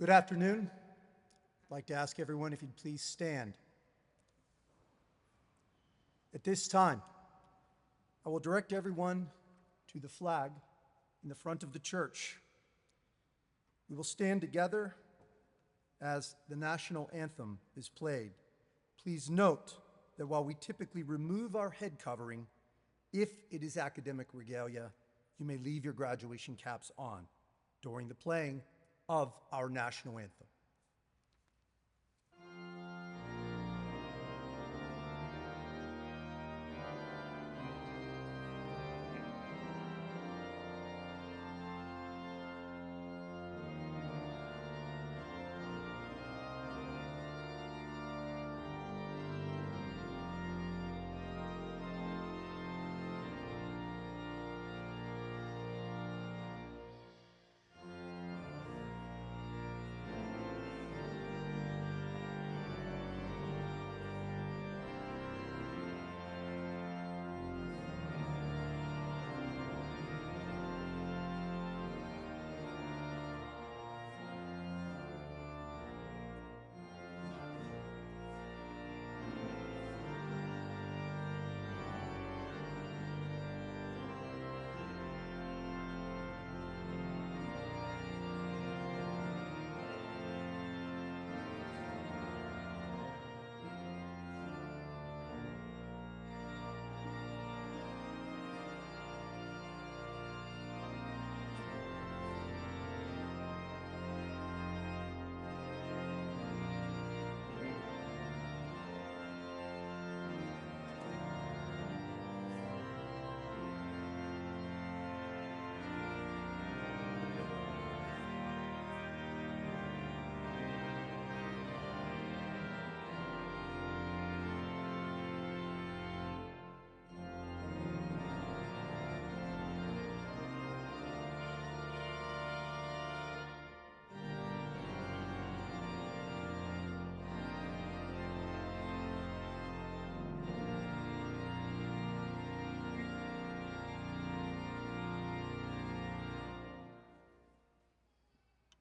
Good afternoon. I'd like to ask everyone if you'd please stand. At this time, I will direct everyone to the flag in the front of the church. We will stand together as the national anthem is played. Please note that while we typically remove our head covering, if it is academic regalia, you may leave your graduation caps on during the playing of our national anthem.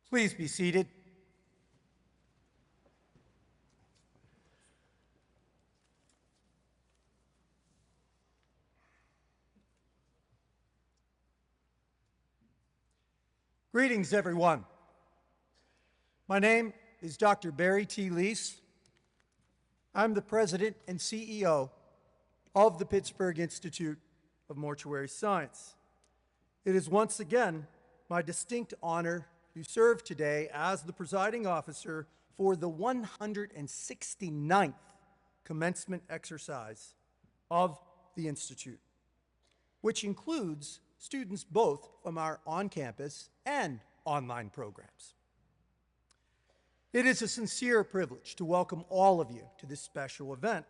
Please be seated. Greetings, everyone. My name is Dr. Barry T. Lease. I'm the president and CEO of the Pittsburgh Institute of Mortuary Science. It is once again my distinct honor to serve today as the presiding officer for the 169th commencement exercise of the Institute, which includes students both from our on-campus and online programs. It is a sincere privilege to welcome all of you to this special event.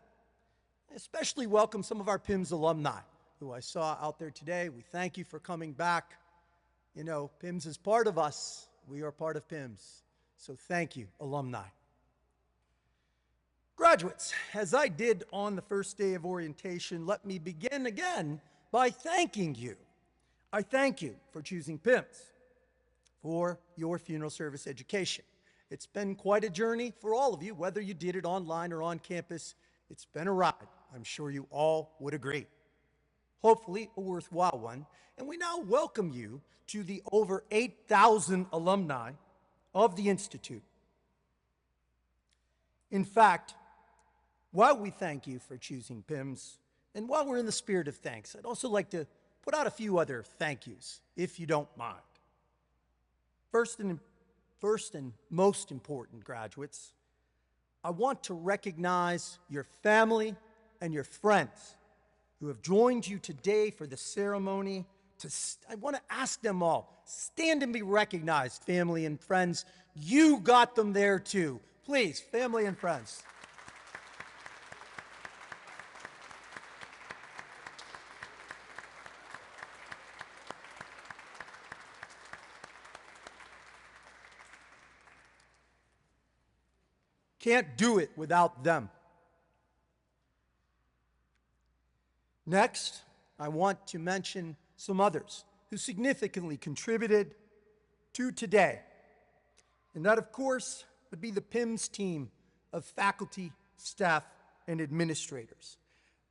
I especially welcome some of our PIMS alumni who I saw out there today. We thank you for coming back. You know, PIMS is part of us. We are part of PIMS. So thank you, alumni. Graduates, as I did on the first day of orientation, let me begin again by thanking you. I thank you for choosing PIMS for your funeral service education. It's been quite a journey for all of you, whether you did it online or on campus. It's been a ride. I'm sure you all would agree. Hopefully a worthwhile one. And we now welcome you to the over 8,000 alumni of the Institute. In fact, while we thank you for choosing PIMS, and while we're in the spirit of thanks, I'd also like to put out a few other thank yous, if you don't mind. First and most important, graduates, I want to recognize your family and your friends who have joined you today for the ceremony. I want to ask them all, stand and be recognized, family and friends. You got them there too. Please, family and friends. Can't do it without them. Next, I want to mention some others who significantly contributed to today. And that, of course, would be the PIMS team of faculty, staff, and administrators.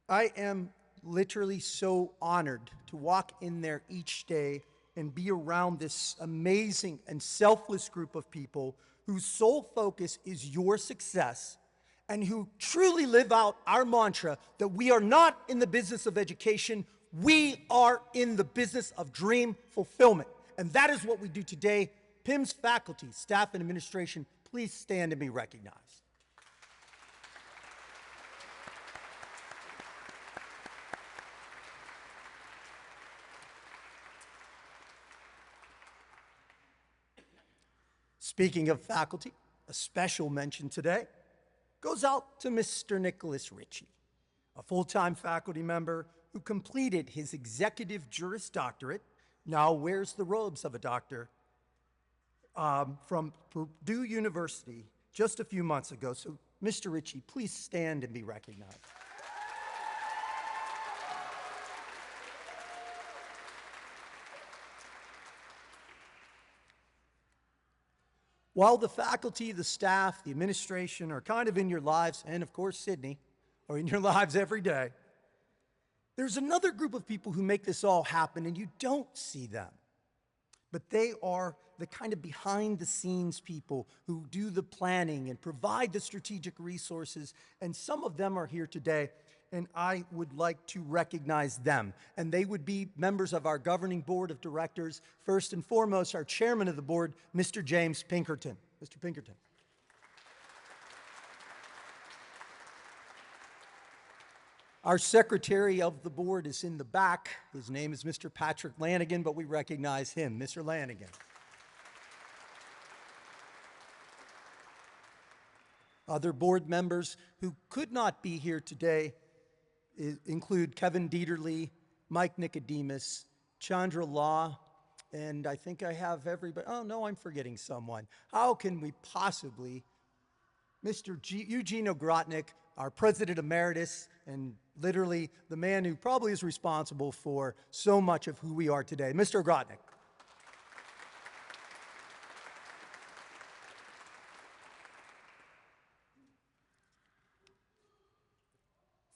I am literally so honored to walk in there each day and be around this amazing and selfless group of people whose sole focus is your success and who truly live out our mantra that we are not in the business of education, we are in the business of dream fulfillment. And that is what we do today. PIMS faculty, staff, and administration, please stand and be recognized. Speaking of faculty, a special mention today goes out to Mr. Nicholas Ritchie, a full-time faculty member who completed his executive Juris Doctorate, now wears the robes of a doctor, from Purdue University just a few months ago. So, Mr. Ritchie, please stand and be recognized. While the faculty, the staff, the administration are kind of in your lives, and of course Sydney, are in your lives every day, there's another group of people who make this all happen and you don't see them. But they are the kind of behind-the-scenes people who do the planning and provide the strategic resources, and some of them are here today, and I would like to recognize them. And they would be members of our governing board of directors. First and foremost, our chairman of the board, Mr. James Pinkerton. Mr. Pinkerton. Our secretary of the board is in the back. His name is Mr. Patrick Lanigan, but we recognize him, Mr. Lanigan. Other board members who could not be here today include Kevin Dieterle, Mike Nicodemus, Chandra Law, and I think I have everybody. Oh, no, I'm forgetting someone. How can we possibly? Mr. Eugene Ogrotnik, our president emeritus, and literally the man who probably is responsible for so much of who we are today. Mr. Ogrotnik.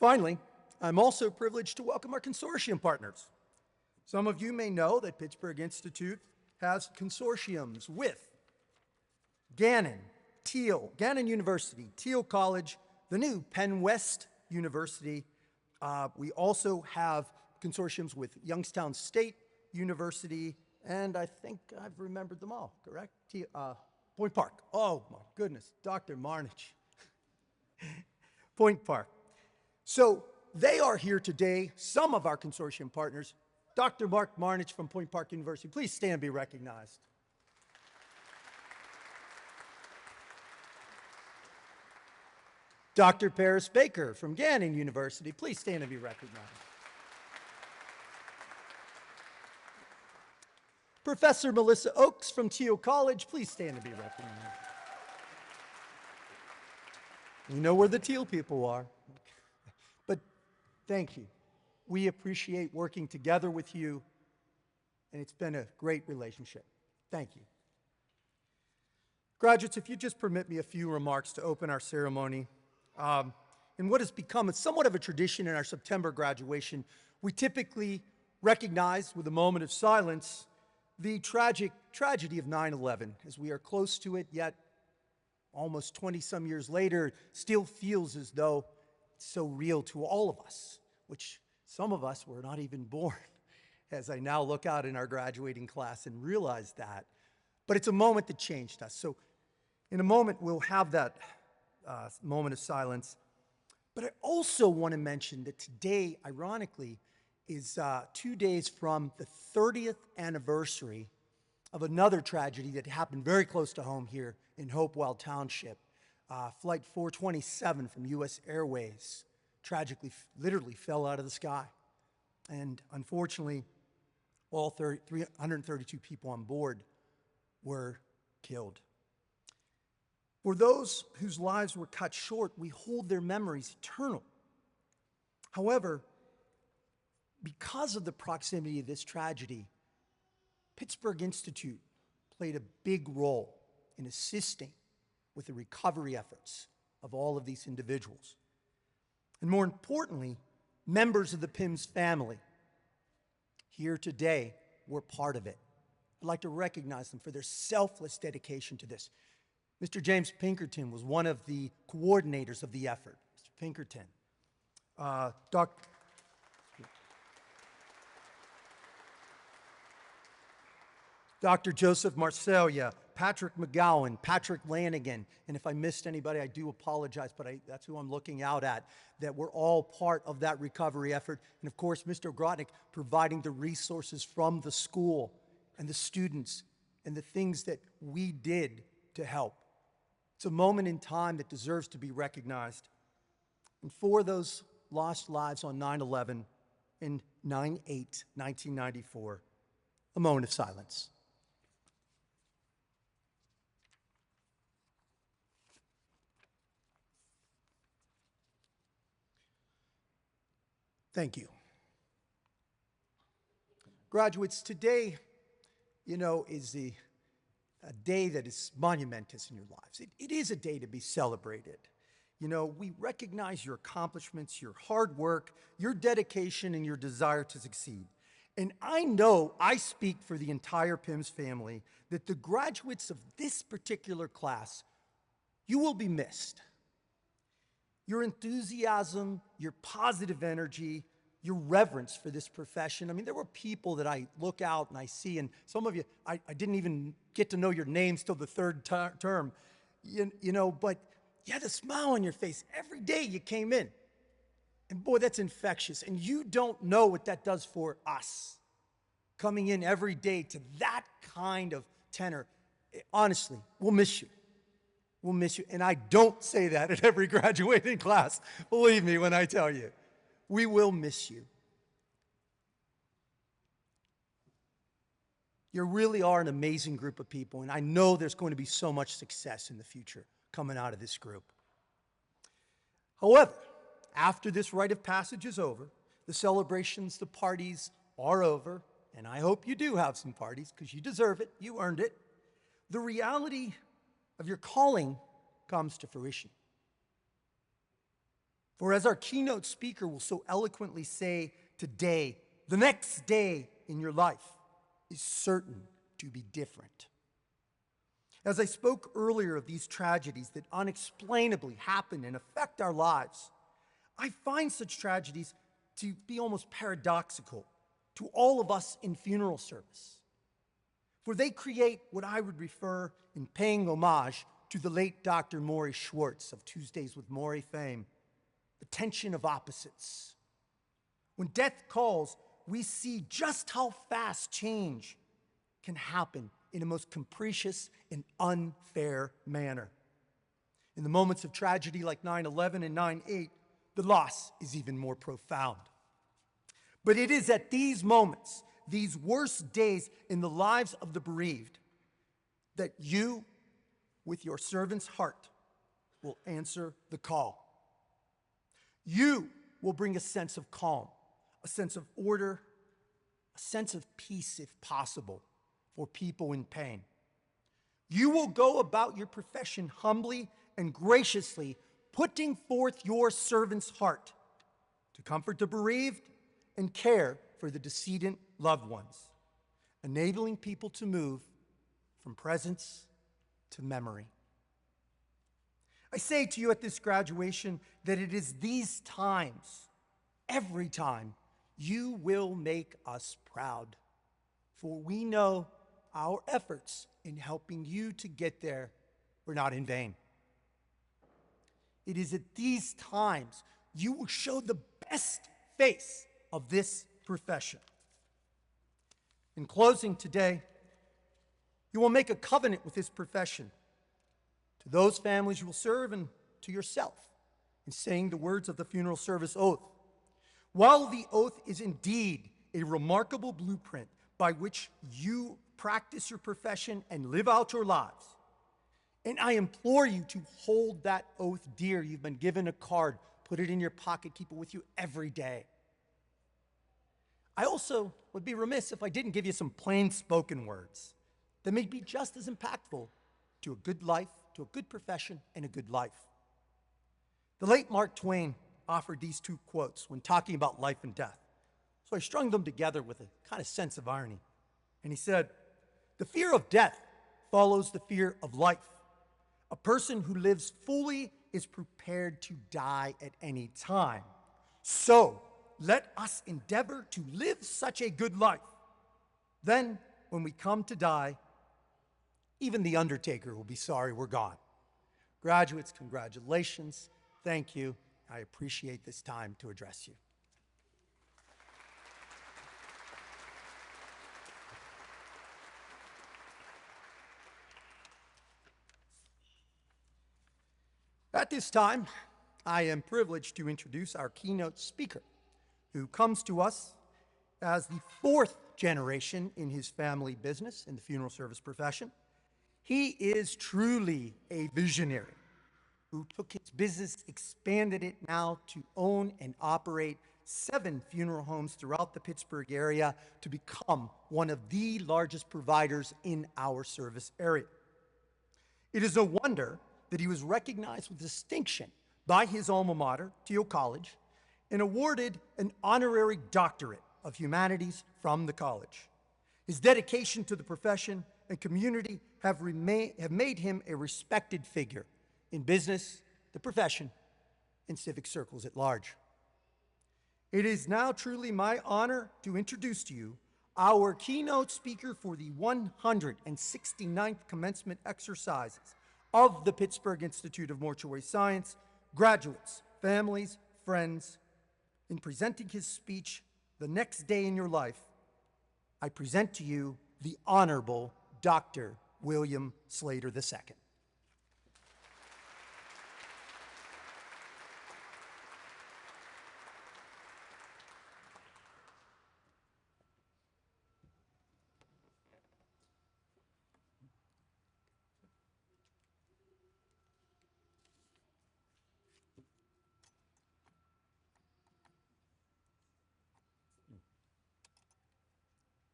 Finally, I'm also privileged to welcome our consortium partners. Some of you may know that Pittsburgh Institute has consortiums with Gannon University, Thiel College, the new Penn West University. We also have consortiums with Youngstown State University, and I think I've remembered them all, correct? Point Park. Oh my goodness, Dr. Marnich. Point Park. So they are here today, some of our consortium partners. Dr. Mark Marnich from Point Park University, please stand and be recognized. Dr. Paris Baker from Gannon University, please stand and be recognized. Professor Melissa Oakes from Thiel College, please stand and be recognized. You know where the Thiel people are. But thank you. We appreciate working together with you, and it's been a great relationship. Thank you. Graduates, if you just permit me a few remarks to open our ceremony. In what has become somewhat of a tradition in our September graduation, we typically recognize with a moment of silence the tragedy of 9/11. As we are close to it, yet almost 20-some years later, still feels as though it's so real to all of us, which some of us were not even born, as I now look out in our graduating class and realize that. But it's a moment that changed us. So in a moment, we'll have that moment of silence. But I also want to mention that today, ironically, is 2 days from the 30th anniversary of another tragedy that happened very close to home here in Hopewell Township. Flight 427 from U.S. Airways tragically, literally fell out of the sky. And unfortunately, all 332 people on board were killed. For those whose lives were cut short, we hold their memories eternal. However, because of the proximity of this tragedy, Pittsburgh Institute played a big role in assisting with the recovery efforts of all of these individuals. And more importantly, members of the PIMS family here today were part of it. I'd like to recognize them for their selfless dedication to this. Mr. James Pinkerton was one of the coordinators of the effort. Mr. Pinkerton. Dr. Joseph Marcelia, Patrick McGowan, Patrick Lanigan, and if I missed anybody, I do apologize, but that's who I'm looking out at, that we're all part of that recovery effort. And of course, Mr. Grotnick providing the resources from the school and the students and the things that we did to help. It's a moment in time that deserves to be recognized. And for those lost lives on 9/11 and 9/8, 1994, a moment of silence. Thank you. Graduates, today, is a day that is monumentous in your lives. It is a day to be celebrated. We recognize your accomplishments, your hard work, your dedication, and your desire to succeed. And I know I speak for the entire PIMS family that the graduates of this particular class, you will be missed. Your enthusiasm, your positive energy, your reverence for this profession. I mean, there were people that I look out and I see, and some of you, I didn't even get to know your names till the third term, but you had a smile on your face every day you came in. And boy, that's infectious. And you don't know what that does for us, coming in every day to that kind of tenor. Honestly, we'll miss you. We'll miss you. And I don't say that at every graduating class. Believe me when I tell you. We will miss you. You really are an amazing group of people, and I know there's going to be so much success in the future coming out of this group. However, after this rite of passage is over, the celebrations, the parties are over, and I hope you do have some parties because you deserve it, you earned it. The reality of your calling comes to fruition. For as our keynote speaker will so eloquently say today, the next day in your life is certain to be different. As I spoke earlier of these tragedies that unexplainably happen and affect our lives, I find such tragedies to be almost paradoxical to all of us in funeral service. For they create what I would refer in paying homage to the late Dr. Maury Schwartz of Tuesdays with Maury fame, the tension of opposites. When death calls, we see just how fast change can happen in a most capricious and unfair manner. In the moments of tragedy like 9/11 and 9/8, the loss is even more profound. But it is at these moments, these worst days in the lives of the bereaved, that you, with your servant's heart, will answer the call. You will bring a sense of calm, a sense of order, a sense of peace, if possible, for people in pain. You will go about your profession humbly and graciously, putting forth your servant's heart to comfort the bereaved and care for the decedent loved ones, enabling people to move from presence to memory. I say to you at this graduation that it is these times, every time, you will make us proud, for we know our efforts in helping you to get there were not in vain. It is at these times you will show the best face of this profession. In closing today, you will make a covenant with this profession to those families you will serve and to yourself in saying the words of the funeral service oath. While the oath is indeed a remarkable blueprint by which you practice your profession and live out your lives, and I implore you to hold that oath dear. You've been given a card, put it in your pocket, keep it with you every day. I also would be remiss if I didn't give you some plain spoken words that may be just as impactful to a good life, to a good profession, and a good life. The late Mark Twain offered these two quotes when talking about life and death. So I strung them together with a kind of sense of irony. And he said, "The fear of death follows the fear of life. A person who lives fully is prepared to die at any time. So let us endeavor to live such a good life. Then, when we come to die, even the undertaker will be sorry we're gone." Graduates, congratulations. Thank you. I appreciate this time to address you. At this time, I am privileged to introduce our keynote speaker, who comes to us as the fourth generation in his family business in the funeral service profession. He is truly a visionary who took his business, expanded it now to own and operate 7 funeral homes throughout the Pittsburgh area to become one of the largest providers in our service area. It is no wonder that he was recognized with distinction by his alma mater, Teal College, and awarded an honorary doctorate of humanities from the college. His dedication to the profession and community have made him a respected figure in business, the profession, and civic circles at large. It is now truly my honor to introduce to you our keynote speaker for the 169th commencement exercises of the Pittsburgh Institute of Mortuary Science, graduates, families, friends. In presenting his speech, "The Next Day in Your Life," I present to you the Honorable Dr. William Slater II.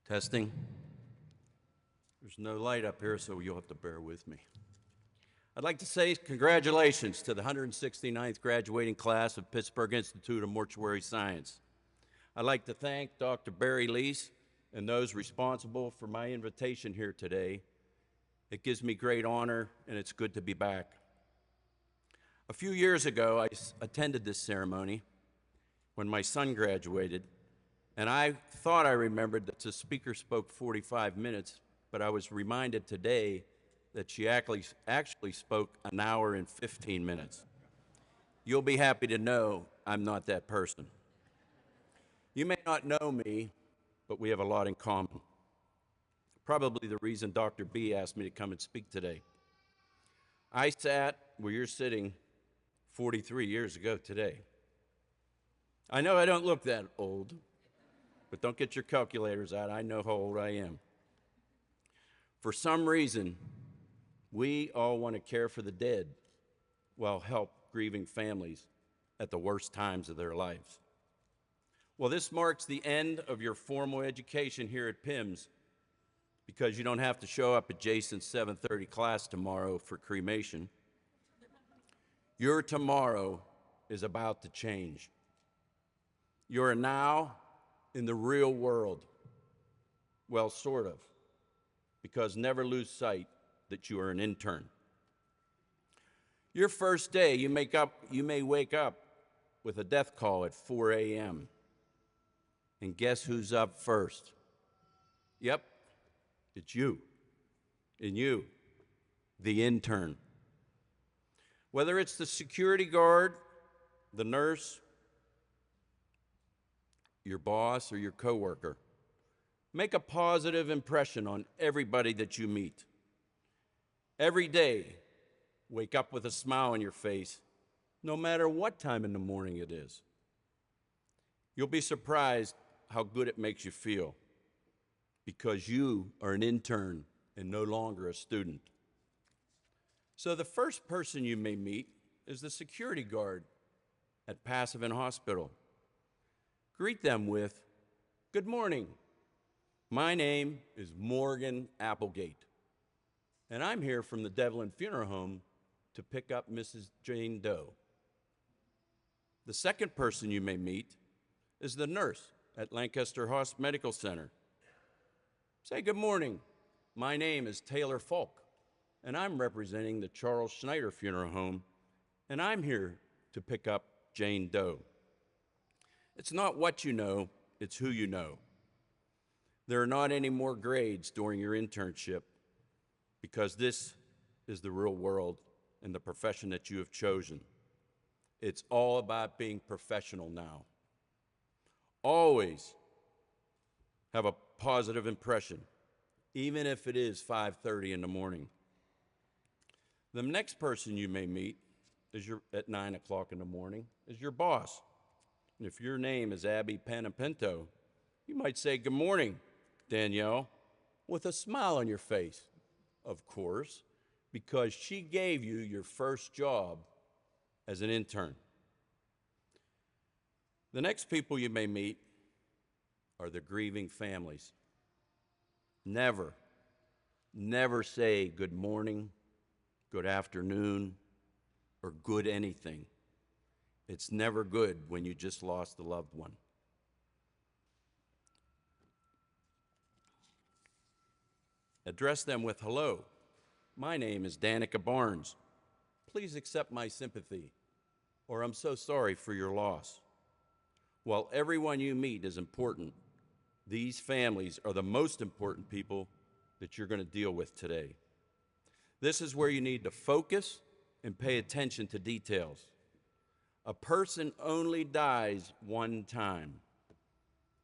Testing. There's no light up here, so you'll have to bear with me. I'd like to say congratulations to the 169th graduating class of Pittsburgh Institute of Mortuary Science. I'd like to thank Dr. Barry Lease and those responsible for my invitation here today. It gives me great honor, and it's good to be back. A few years ago, I attended this ceremony when my son graduated, and I thought I remembered that the speaker spoke 45 minutes, but I was reminded today that she actually spoke an hour and 15 minutes. You'll be happy to know I'm not that person. You may not know me, but we have a lot in common. Probably the reason Dr. B asked me to come and speak today. I sat where you're sitting 43 years ago today. I know I don't look that old, but don't get your calculators out. I know how old I am. For some reason, we all want to care for the dead while help grieving families at the worst times of their lives. Well, this marks the end of your formal education here at PIMS because you don't have to show up at Jason's 7:30 class tomorrow for cremation. Your tomorrow is about to change. You're now in the real world. Well, sort of, because never lose sight that you are an intern. Your first day, you may wake up with a death call at 4 a.m. And guess who's up first? Yep, it's you. And you, the intern. Whether it's the security guard, the nurse, your boss, or your coworker, make a positive impression on everybody that you meet. Every day, wake up with a smile on your face, no matter what time in the morning it is. You'll be surprised how good it makes you feel because you are an intern and no longer a student. So the first person you may meet is the security guard at Passavant Hospital. Greet them with, "Good morning. My name is Morgan Applegate. And I'm here from the Devlin Funeral Home to pick up Mrs. Jane Doe. The second person you may meet is the nurse at Lancaster Medical Center. Say good morning. My name is Taylor Falk, and I'm representing the Charles Schneider Funeral Home, and I'm here to pick up Jane Doe. It's not what you know, it's who you know. There are not any more grades during your internship because this is the real world and the profession that you have chosen. It's all about being professional now. Always have a positive impression, even if it is 5:30 in the morning. The next person you may meet is at 9 o'clock in the morning is your boss. And if your name is Abby Panapinto, you might say, good morning, Danielle, with a smile on your face, of course, because she gave you your first job as an intern. The next people you may meet are the grieving families. Never say good morning, good afternoon, or good anything. It's never good when you just lost a loved one. Address them with hello. My name is Danica Barnes. Please accept my sympathy, or I'm so sorry for your loss. While everyone you meet is important, these families are the most important people that you're going to deal with today. This is where you need to focus and pay attention to details. A person only dies one time.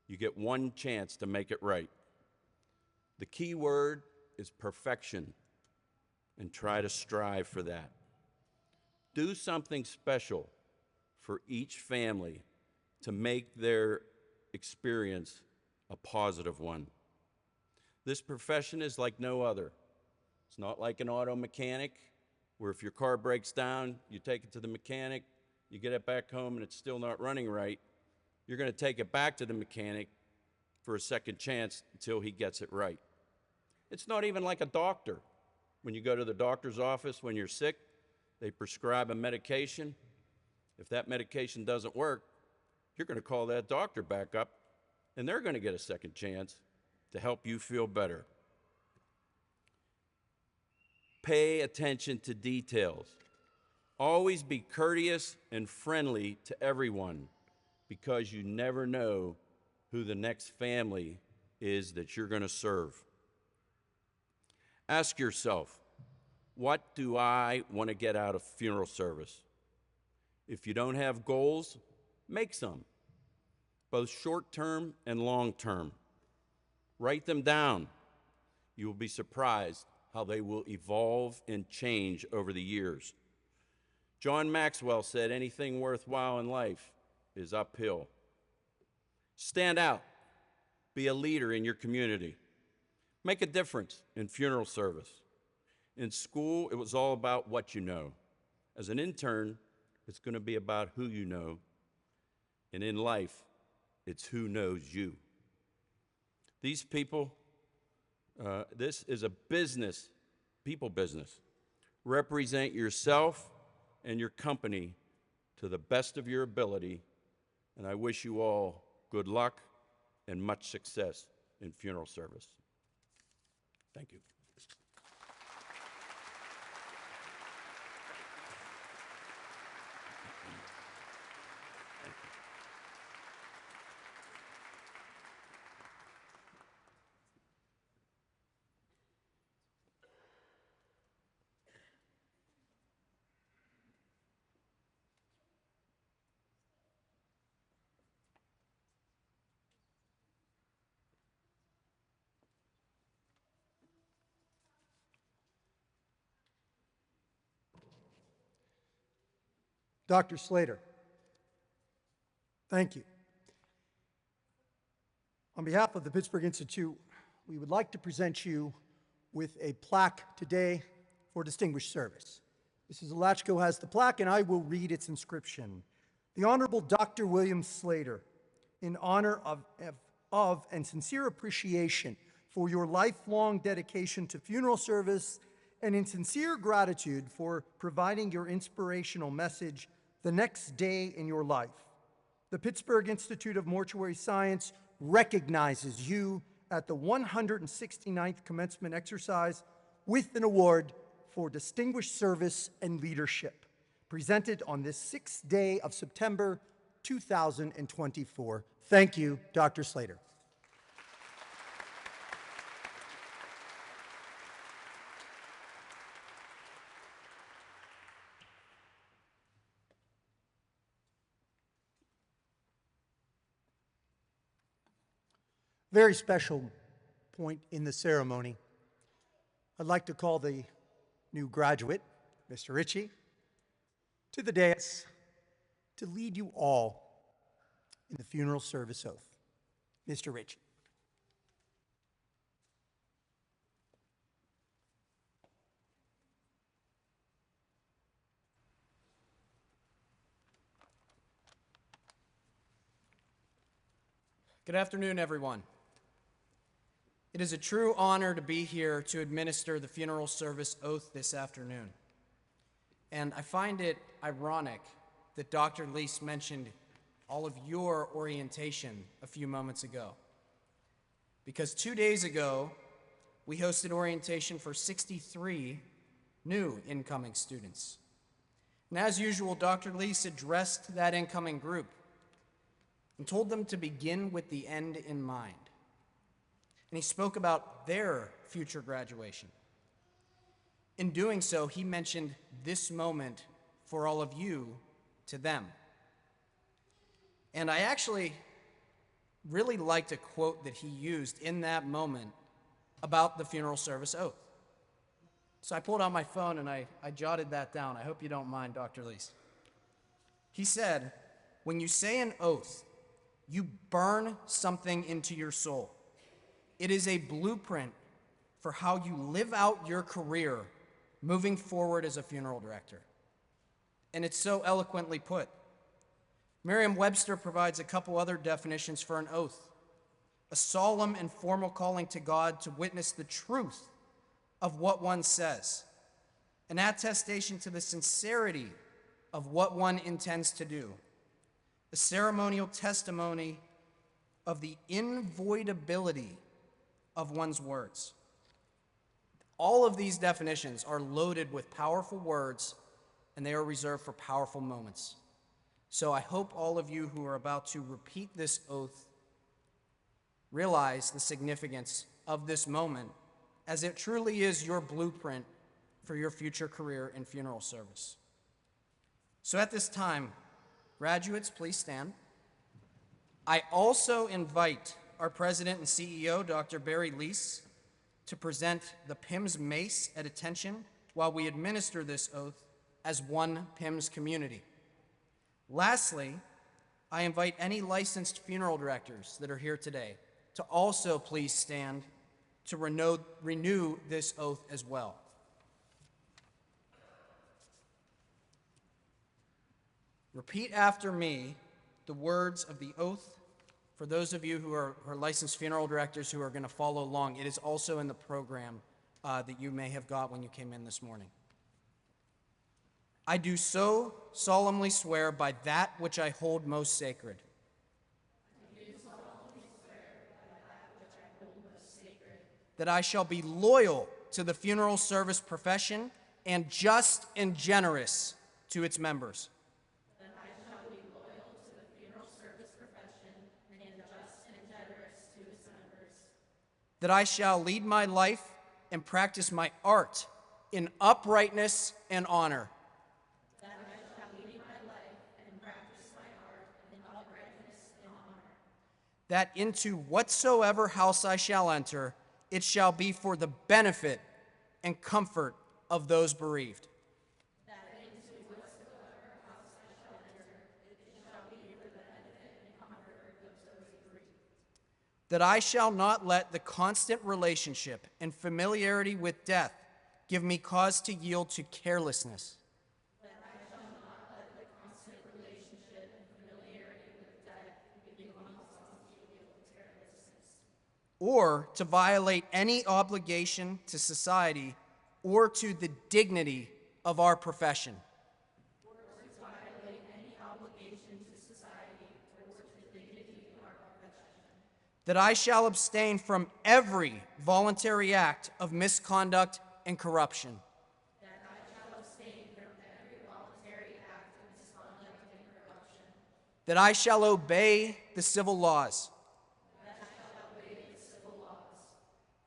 You get one chance to make it right. The key word is perfection, and try to strive for that. Do something special for each family to make their experience a positive one. This profession is like no other. It's not like an auto mechanic, where if your car breaks down, you take it to the mechanic, you get it back home and it's still not running right. You're going to take it back to the mechanic for a second chance until he gets it right. It's not even like a doctor. When you go to the doctor's office when you're sick, they prescribe a medication. If that medication doesn't work, you're going to call that doctor back up, and they're going to get a second chance to help you feel better. Pay attention to details. Always be courteous and friendly to everyone, because you never know who the next family is that you're going to serve. Ask yourself, what do I want to get out of funeral service? If you don't have goals, make some, both short-term and long-term. Write them down. You will be surprised how they will evolve and change over the years. John Maxwell said, anything worthwhile in life is uphill. Stand out. Be a leader in your community. Make a difference in funeral service. In school, it was all about what you know. As an intern, it's going to be about who you know. And in life, it's who knows you. These people, this is a business, people business. Represent yourself and your company to the best of your ability, and I wish you all good luck and much success in funeral service. Thank you. Dr. Slater, thank you. On behalf of the Pittsburgh Institute, we would like to present you with a plaque today for distinguished service. Mrs. Alachko has the plaque, and I will read its inscription. The Honorable Dr. William Slater, in honor of and sincere appreciation for your lifelong dedication to funeral service and in sincere gratitude for providing your inspirational message the next day in your life, the Pittsburgh Institute of Mortuary Science recognizes you at the 169th commencement exercise with an award for distinguished service and leadership, presented on this 6th day of September 2024. Thank you, Dr. Slater. Very special point in the ceremony. I'd like to call the new graduate, Mr. Ritchie, to the dais to lead you all in the funeral service oath. Mr. Ritchie. Good afternoon, everyone. It is a true honor to be here to administer the funeral service oath this afternoon. And I find it ironic that Dr. Lease mentioned all of your orientation a few moments ago. Because 2 days ago, we hosted orientation for 63 new incoming students. And as usual, Dr. Lease addressed that incoming group and told them to begin with the end in mind. And he spoke about their future graduation. In doing so, he mentioned this moment for all of you to them. And I actually really liked a quote that he used in that moment about the funeral service oath. So I pulled out my phone and I jotted that down. I hope you don't mind, Dr. Lease. He said, "When you say an oath, you burn something into your soul. It is a blueprint for how you live out your career moving forward as a funeral director." And it's so eloquently put. Merriam-Webster provides a couple other definitions for an oath: a solemn and formal calling to God to witness the truth of what one says, an attestation to the sincerity of what one intends to do, a ceremonial testimony of the invoidability of one's words. All of these definitions are loaded with powerful words, and they are reserved for powerful moments. So I hope all of you who are about to repeat this oath realize the significance of this moment, as it truly is your blueprint for your future career in funeral service. So at this time, graduates, please stand. I also invite our President and CEO, Dr. Barry Lease, to present the PIMS mace at attention while we administer this oath as one PIMS community. Lastly, I invite any licensed funeral directors that are here today to also please stand to renew this oath as well. Repeat after me the words of the oath. For those of you who are licensed funeral directors who are going to follow along, it is also in the program that you may have got when you came in this morning. I do so solemnly swear by that which I hold most sacred. That I shall be loyal to the funeral service profession and just and generous to its members. That I shall lead my life and practice my art in uprightness and honor. That into whatsoever house I shall enter, it shall be for the benefit and comfort of those bereaved. That I shall not let the constant relationship and familiarity with death give me cause to yield to carelessness. Or to violate any obligation to society or to the dignity of our profession. That I shall abstain from every voluntary act of misconduct and corruption. That I shall obey the civil laws.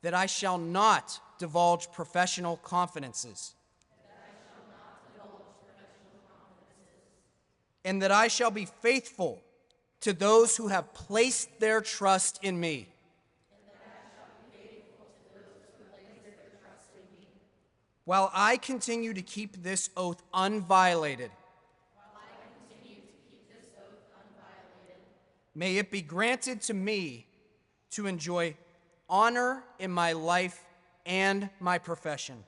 That I shall not divulge professional confidences. And that I shall be faithful to those who have placed their trust in me. While I continue to keep this oath unviolated, may it be granted to me to enjoy honor in my life and my profession.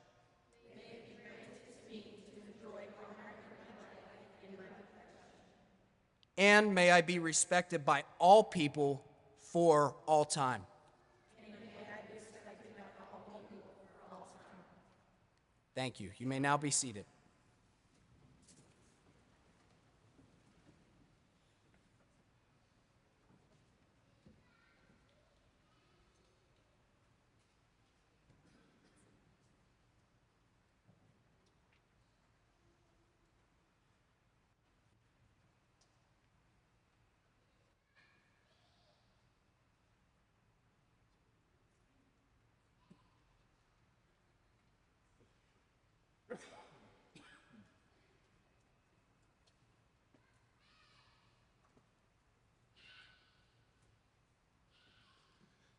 And may I be respected by all people for all time. Thank you. You may now be seated.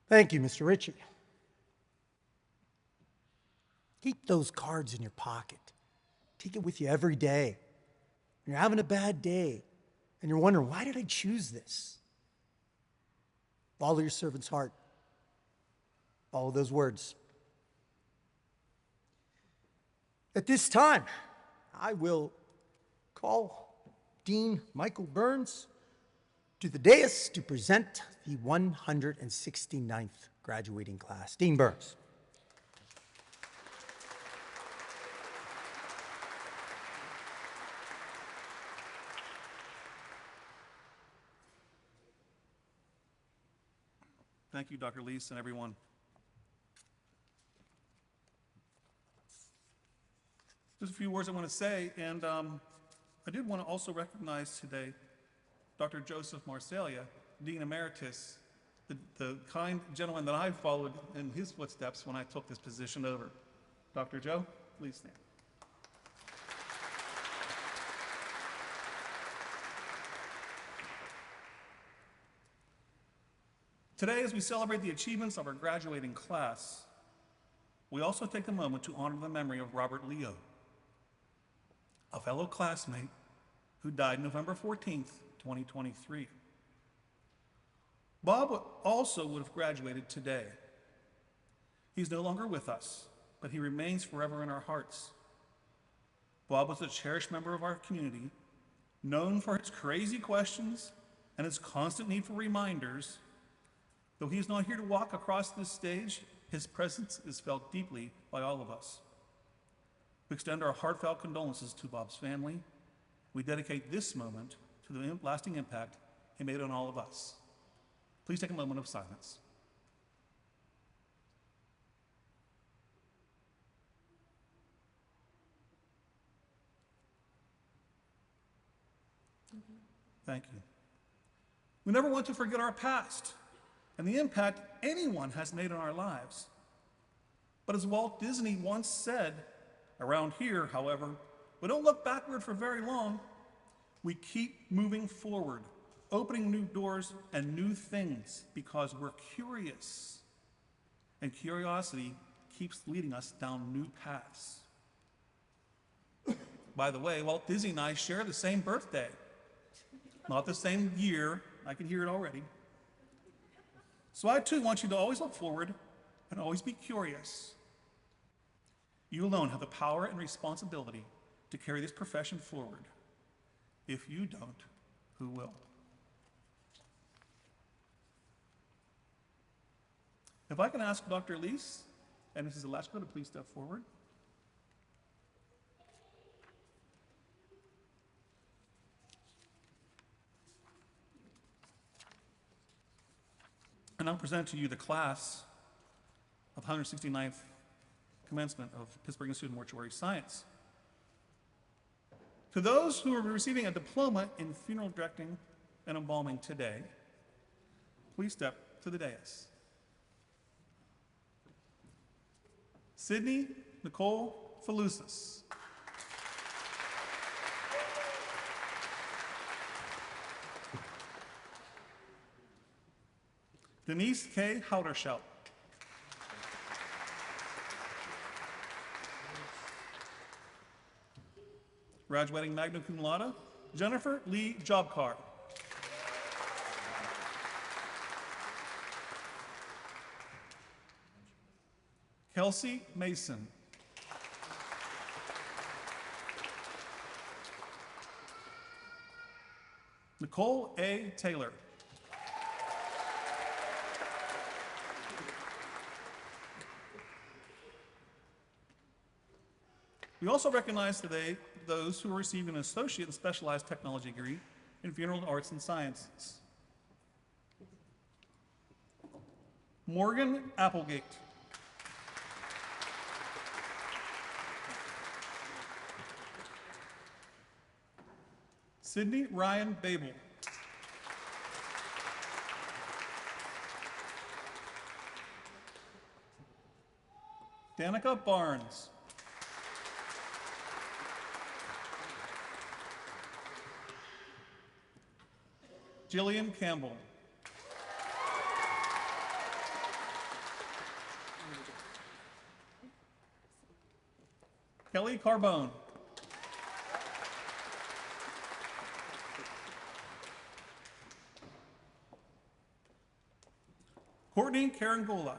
Thank you, Mr. Ritchie. Keep those cards in your pocket. Take it with you every day. When you're having a bad day and you're wondering, why did I choose this? Follow your servant's heart. Follow those words. At this time, I will call Dean Michael Burns to the dais to present the 169th graduating class. Dean Burns. Thank you, Dr. Leese and everyone. Just a few words I want to say, and I did want to also recognize today Dr. Joseph Marsalia, Dean Emeritus, the kind gentleman that I followed in his footsteps when I took this position over. Dr. Joe, please stand. Today, as we celebrate the achievements of our graduating class, we also take a moment to honor the memory of Robert Leo, a fellow classmate who died November 14th, 2023. Bob also would have graduated today. He's no longer with us, but he remains forever in our hearts. Bob was a cherished member of our community, known for his crazy questions and his constant need for reminders. Though he is not here to walk across this stage, his presence is felt deeply by all of us. We extend our heartfelt condolences to Bob's family. We dedicate this moment to the lasting impact he made on all of us. Please take a moment of silence. Thank you. We never want to forget our past and the impact anyone has made on our lives. But as Walt Disney once said, around here, however, we don't look backward for very long. We keep moving forward, opening new doors and new things because we're curious. And curiosity keeps leading us down new paths. By the way, Walt Disney and I share the same birthday. Not the same year, I can hear it already. So I too want you to always look forward and always be curious. You alone have the power and responsibility to carry this profession forward. If you don't, who will? If I can ask Dr. Leese and Mrs. Alaska to please step forward. I now present to you the class of 169th commencement of Pittsburgh Institute of Mortuary Science. To those who are receiving a diploma in funeral directing and embalming today, please step to the dais. Sydney Nicole Falusas. Denise K. Hauderschelt. Graduating magna cum laude, Jennifer Lee Jobcar. Kelsey Mason. Nicole A. Taylor. We also recognize today those who are receiving an associate and specialized technology degree in funeral arts and sciences. Morgan Applegate. Sydney Ryan Babel. Danica Barnes. Jillian Campbell. Kelly Carbone. Courtney Carangola.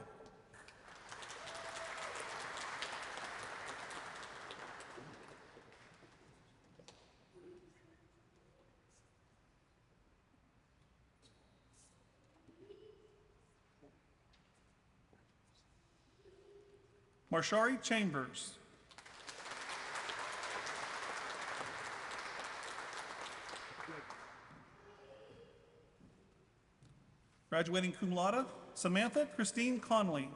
Marshari Chambers. Graduating cum laude, Samantha Christine Conley.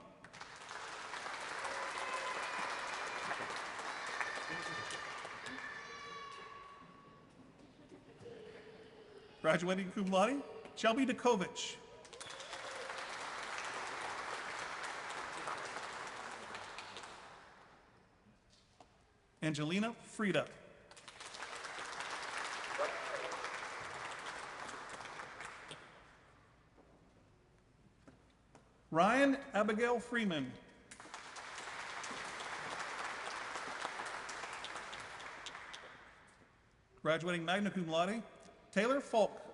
Graduating cum laude, Shelby Dakovich. Angelina Frieda. Ryan Abigail Freeman. Graduating magna cum laude, Taylor Falk.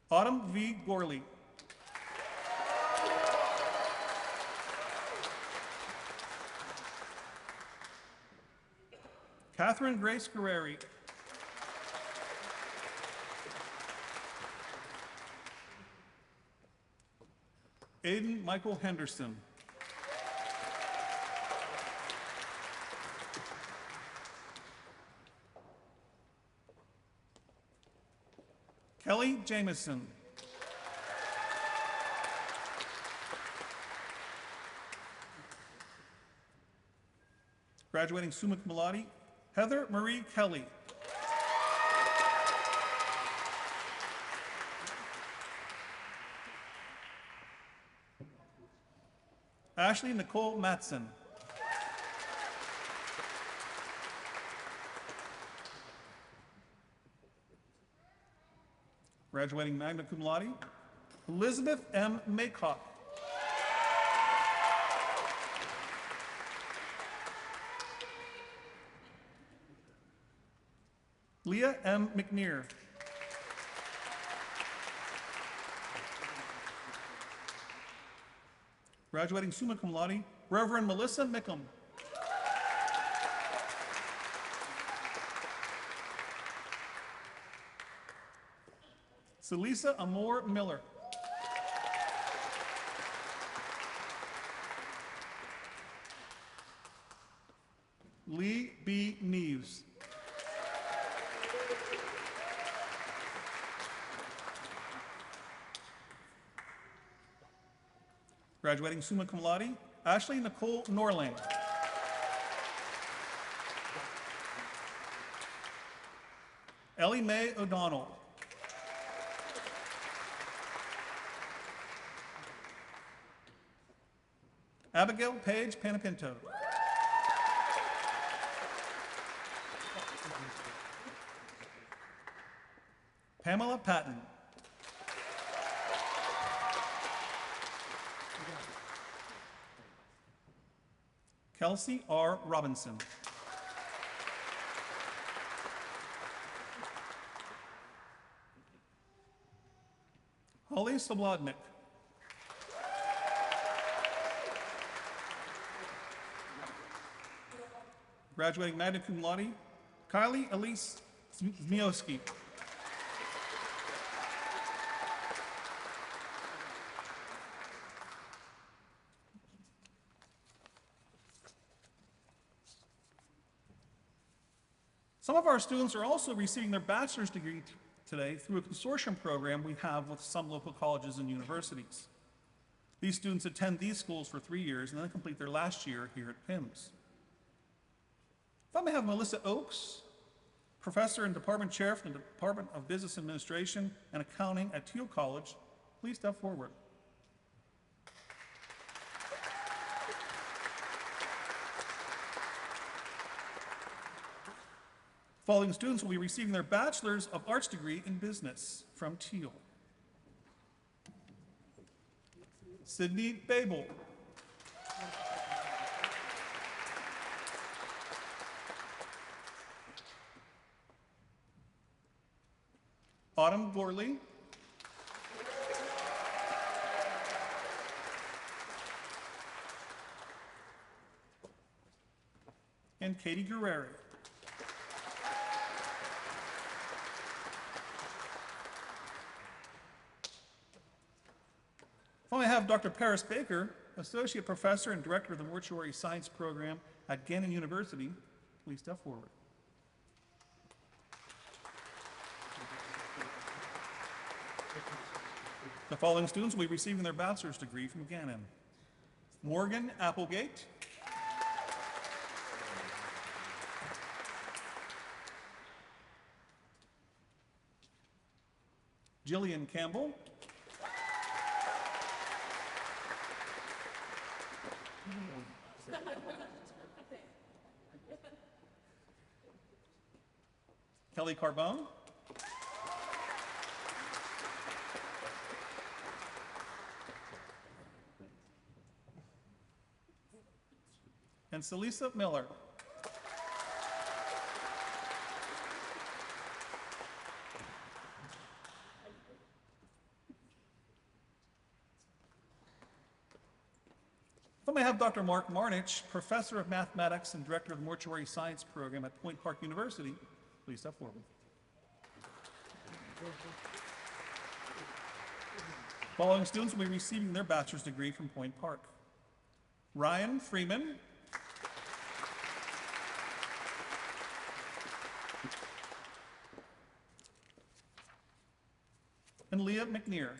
Autumn V. Gorley. Catherine Grace Guerreri. Aiden Michael Henderson. Kelly Jameson. Graduating summa cum laude, Heather Marie Kelly. Ashley Nicole Matson. Graduating magna cum laude, Elizabeth M. Maycock. Leah M. McNear. Graduating summa cum laude, Reverend Melissa Mickham. Celisa Amor Miller. Lee B. Neves. Graduating summa cum laude, Ashley Nicole Norling. Ellie Mae O'Donnell. Abigail Paige Panapinto. Pamela Patton. Kelsey R. Robinson. Holly Soblodnik. Graduating magna cum laude, Kylie Elise Zmioski. Some of our students are also receiving their bachelor's degree today through a consortium program we have with some local colleges and universities. These students attend these schools for 3 years and then complete their last year here at PIMS. If I may have Melissa Oakes, professor and department chair from the Department of Business Administration and Accounting at Teal College, please step forward. Following students will be receiving their Bachelor's of Arts degree in Business from Teal. Sydney Babel. Autumn Gorley. And Katie Guerrero. Finally, I have Dr. Paris Baker, Associate Professor and Director of the Mortuary Science Program at Gannon University. Please step forward. The following students will be receiving their bachelor's degree from Gannon. Morgan Applegate. Jillian Campbell. Kelly Carbone. And Celisa Miller. Then I have Dr. Mark Marnich, Professor of Mathematics and Director of the Mortuary Science Program at Point Park University. Please step forward. Following students will be receiving their bachelor's degree from Point Park. Ryan Freeman. And Leah McNear.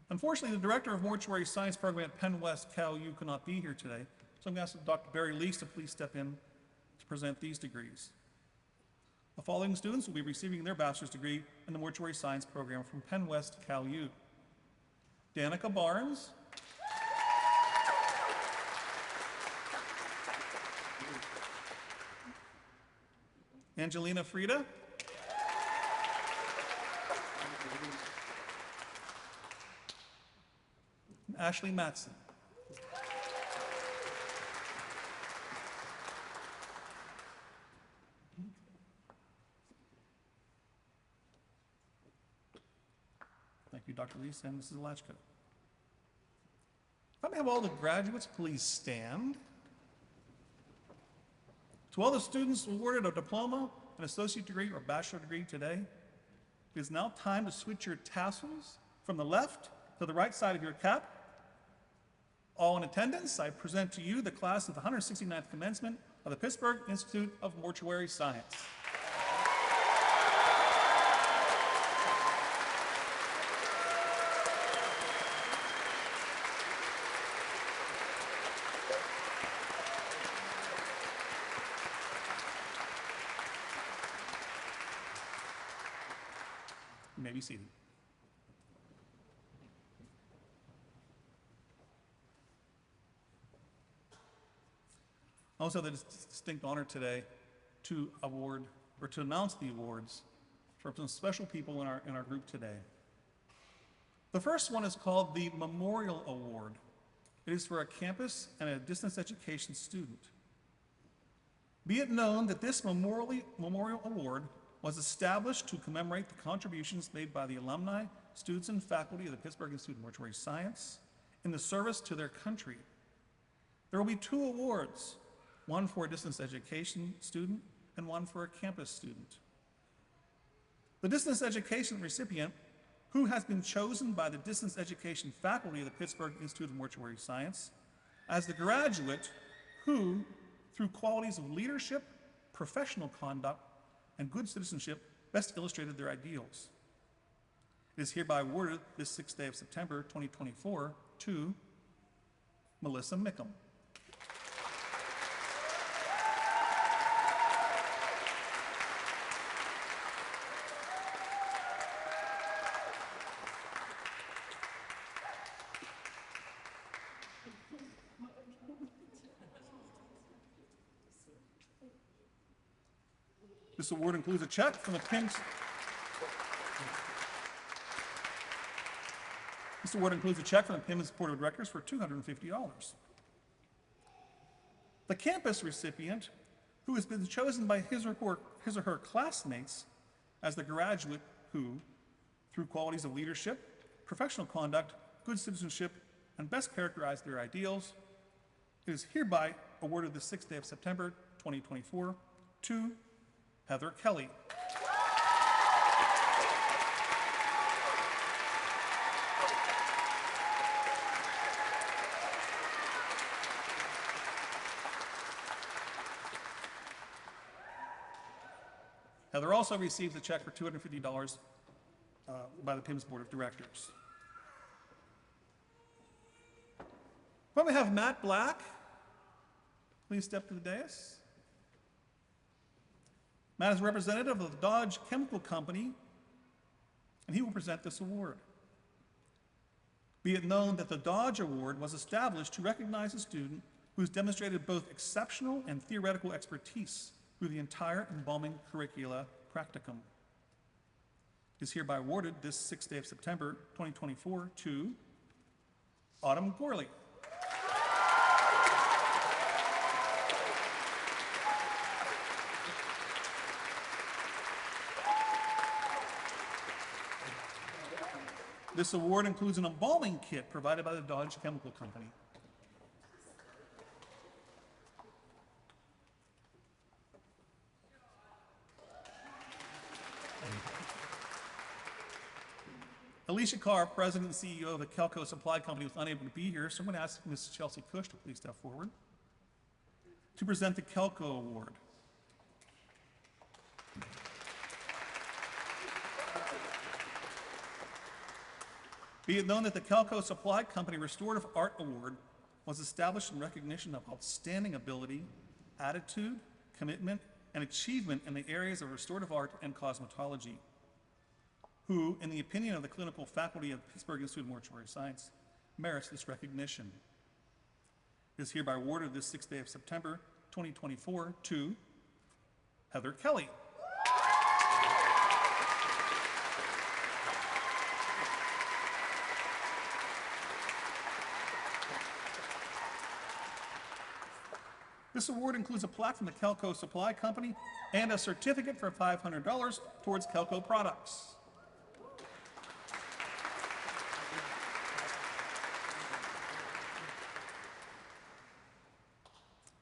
Unfortunately, the Director of Mortuary Science Program at Penn West Cal U could not be here today, so I'm going to ask Dr. Barry Lease to please step in to present these degrees. The following students will be receiving their bachelor's degree in the Mortuary Science Program from Penn West Cal U. Danica Barnes. Angelina Frida. Ashley Matson. Thank you, Dr. Reese and Mrs. Lachko. If I may have all the graduates please stand. To all the students awarded a diploma, an associate degree, or bachelor degree today, it is now time to switch your tassels from the left to the right side of your cap. All in attendance, I present to you the class of the 169th commencement of the Pittsburgh Institute of Mortuary Science. You may be seated. I also have the distinct honor today to announce the awards for some special people in our group today. The first one is called the Memorial Award. It is for a campus and a distance education student. Be it known that this Memorial Award was established to commemorate the contributions made by the alumni, students, and faculty of the Pittsburgh Institute of Mortuary Science in the service to their country. There will be 2 awards, one for a distance education student and one for a campus student. The distance education recipient, who has been chosen by the distance education faculty of the Pittsburgh Institute of Mortuary Science as the graduate who, through qualities of leadership, professional conduct, and good citizenship, best illustrated their ideals. It is hereby awarded this 6th day of September 2024 to Melissa Mickham. This award includes a check from the PIMS. This award includes a check from the PIMS Board of Directors for $250. The campus recipient, who has been chosen by his or her classmates as the graduate who, through qualities of leadership, professional conduct, good citizenship, and best characterized their ideals, is hereby awarded the 6th day of September 2024 to Heather Kelly. Heather also receives a check for $250 by the PIMS Board of Directors. Why don't we have Matt Black please step to the dais? Matt is representative of the Dodge Chemical Company, and he will present this award. Be it known that the Dodge Award was established to recognize a student who has demonstrated both exceptional and theoretical expertise through the entire embalming curricula practicum. It is hereby awarded this 6th day of September 2024 to Autumn Gorley. This award includes an embalming kit provided by the Dodge Chemical Company. Alicia Carr, President and CEO of the Kelco Supply Company, was unable to be here, so I'm going to ask Ms. Chelsea Cush to please step forward to present the Kelco Award. Be it known that the Kelco Supply Company Restorative Art Award was established in recognition of outstanding ability, attitude, commitment, and achievement in the areas of restorative art and cosmetology, who, in the opinion of the clinical faculty of Pittsburgh Institute of Mortuary Science, merits this recognition. It is hereby awarded this 6th day of September 2024 to Heather Kelly. This award includes a plaque from the Kelco Supply Company and a certificate for $500 towards Kelco products.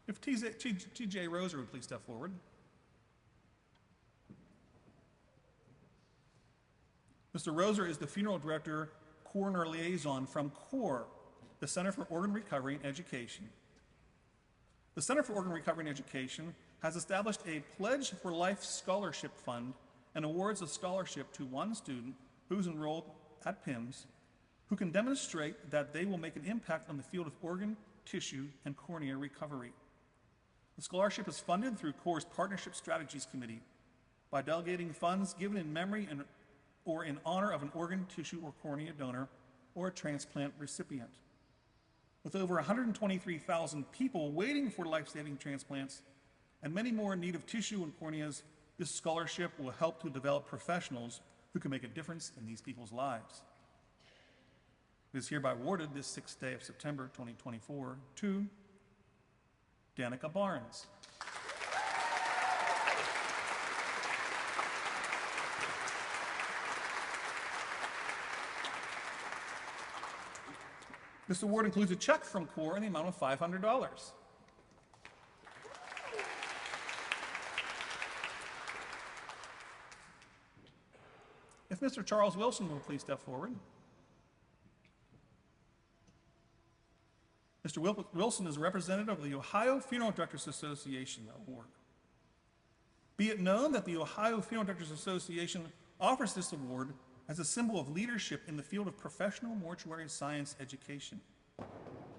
If T.J. Roser would please step forward. Mr. Roser is the funeral director, coroner liaison from CORE, the Center for Organ Recovery and Education. The Center for Organ Recovery and Education has established a Pledge for Life Scholarship Fund and awards a scholarship to one student who's enrolled at PIMS who can demonstrate that they will make an impact on the field of organ, tissue, and cornea recovery. The scholarship is funded through CORE's Partnership Strategies Committee by delegating funds given in memory or in honor of an organ, tissue, or cornea donor or a transplant recipient. With over 123,000 people waiting for life-saving transplants and many more in need of tissue and corneas, this scholarship will help to develop professionals who can make a difference in these people's lives. It is hereby awarded this 6th day of September 2024 to Danica Barnes. This award includes a check from CORE in the amount of $500. If Mr. Charles Wilson will please step forward. Mr. Wilson is a representative of the Ohio Funeral Directors Association Award. Be it known that the Ohio Funeral Directors Association offers this award as a symbol of leadership in the field of professional mortuary science education.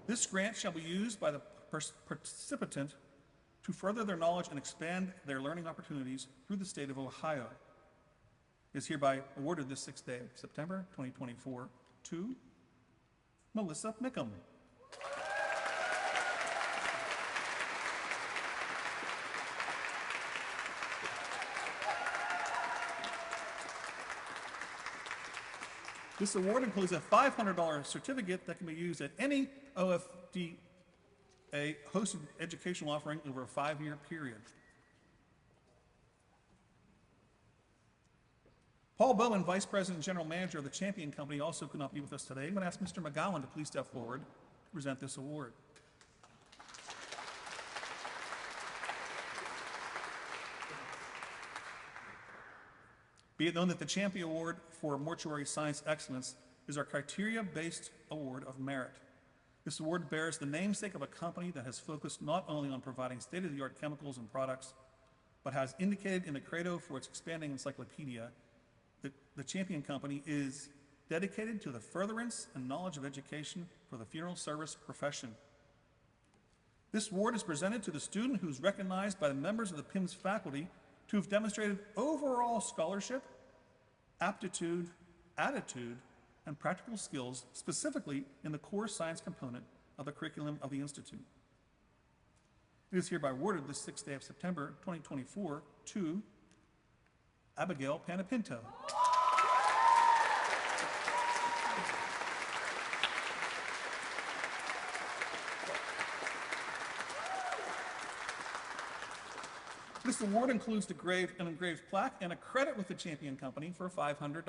This grant shall be used by the participant to further their knowledge and expand their learning opportunities through the state of Ohio. It is hereby awarded this 6th day of September 2024 to Melissa Mickham. This award includes a $500 certificate that can be used at any OFDA hosted educational offering over a 5-year period. Paul Bowman, Vice President and General Manager of the Champion Company, also could not be with us today. I'm going to ask Mr. McGowan to please step forward to present this award. Be it known that the Champion Award for Mortuary Science Excellence is our criteria-based award of merit. This award bears the namesake of a company that has focused not only on providing state-of-the-art chemicals and products, but has indicated in the credo for its expanding encyclopedia that the Champion Company is dedicated to the furtherance and knowledge of education for the funeral service profession. This award is presented to the student who is recognized by the members of the PIMS faculty to have demonstrated overall scholarship, aptitude, attitude, and practical skills, specifically in the core science component of the curriculum of the Institute. It is hereby awarded this 6th day of September 2024 to Abigail Panapinto. This award includes an engraved plaque and a credit with the Champion Company for $500.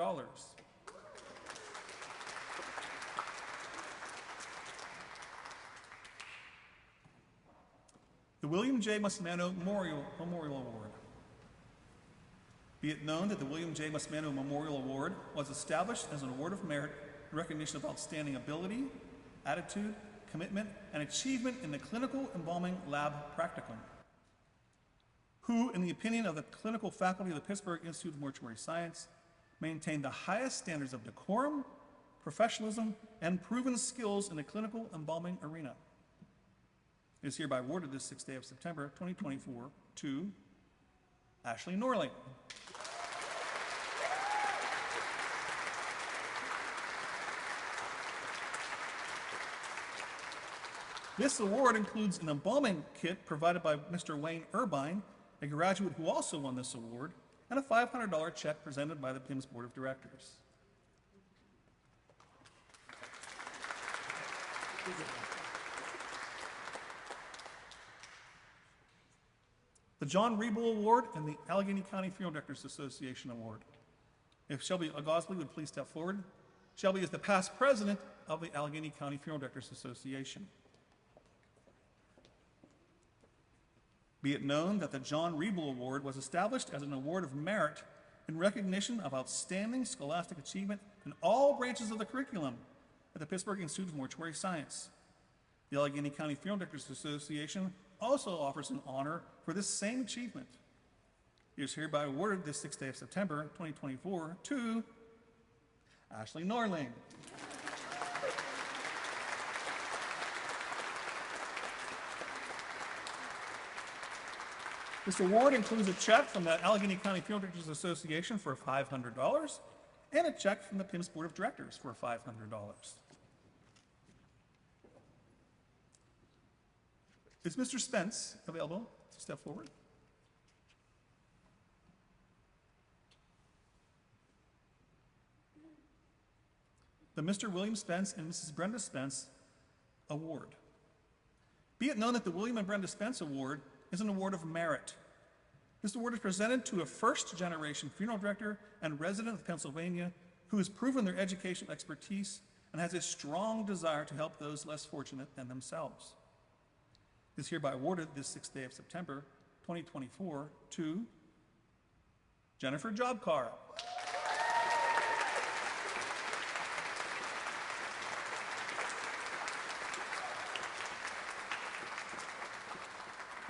The William J. Musmano Memorial Award. Be it known that the William J. Musmano Memorial Award was established as an award of merit in recognition of outstanding ability, attitude, commitment, and achievement in the clinical embalming lab practicum, who, in the opinion of the clinical faculty of the Pittsburgh Institute of Mortuary Science, maintain the highest standards of decorum, professionalism, and proven skills in the clinical embalming arena. It is hereby awarded this 6th day of September 2024 to Ashley Norling. This award includes an embalming kit provided by Mr. Wayne Urbine, a graduate who also won this award, and a $500 check presented by the PIMS Board of Directors. The John Riebel Award and the Allegheny County Funeral Directors Association Award. If Shelby Gosley would please step forward. Shelby is the past president of the Allegheny County Funeral Directors Association. Be it known that the John Riebel Award was established as an award of merit in recognition of outstanding scholastic achievement in all branches of the curriculum, at the Pittsburgh Institute of Mortuary Science. The Allegheny County Funeral Directors Association also offers an honor for this same achievement. It is hereby awarded this 6th day of September 2024 to Ashley Norling. This award includes a check from the Allegheny County Funeral Directors Association for $500 and a check from the PIMS Board of Directors for $500. Is Mr. Spence available to step forward? The Mr. William Spence and Mrs. Brenda Spence Award. Be it known that the William and Brenda Spence Award is an award of merit. This award is presented to a first-generation funeral director and resident of Pennsylvania who has proven their educational expertise and has a strong desire to help those less fortunate than themselves. It is hereby awarded this 6th day of September 2024 to Jennifer Jobcar.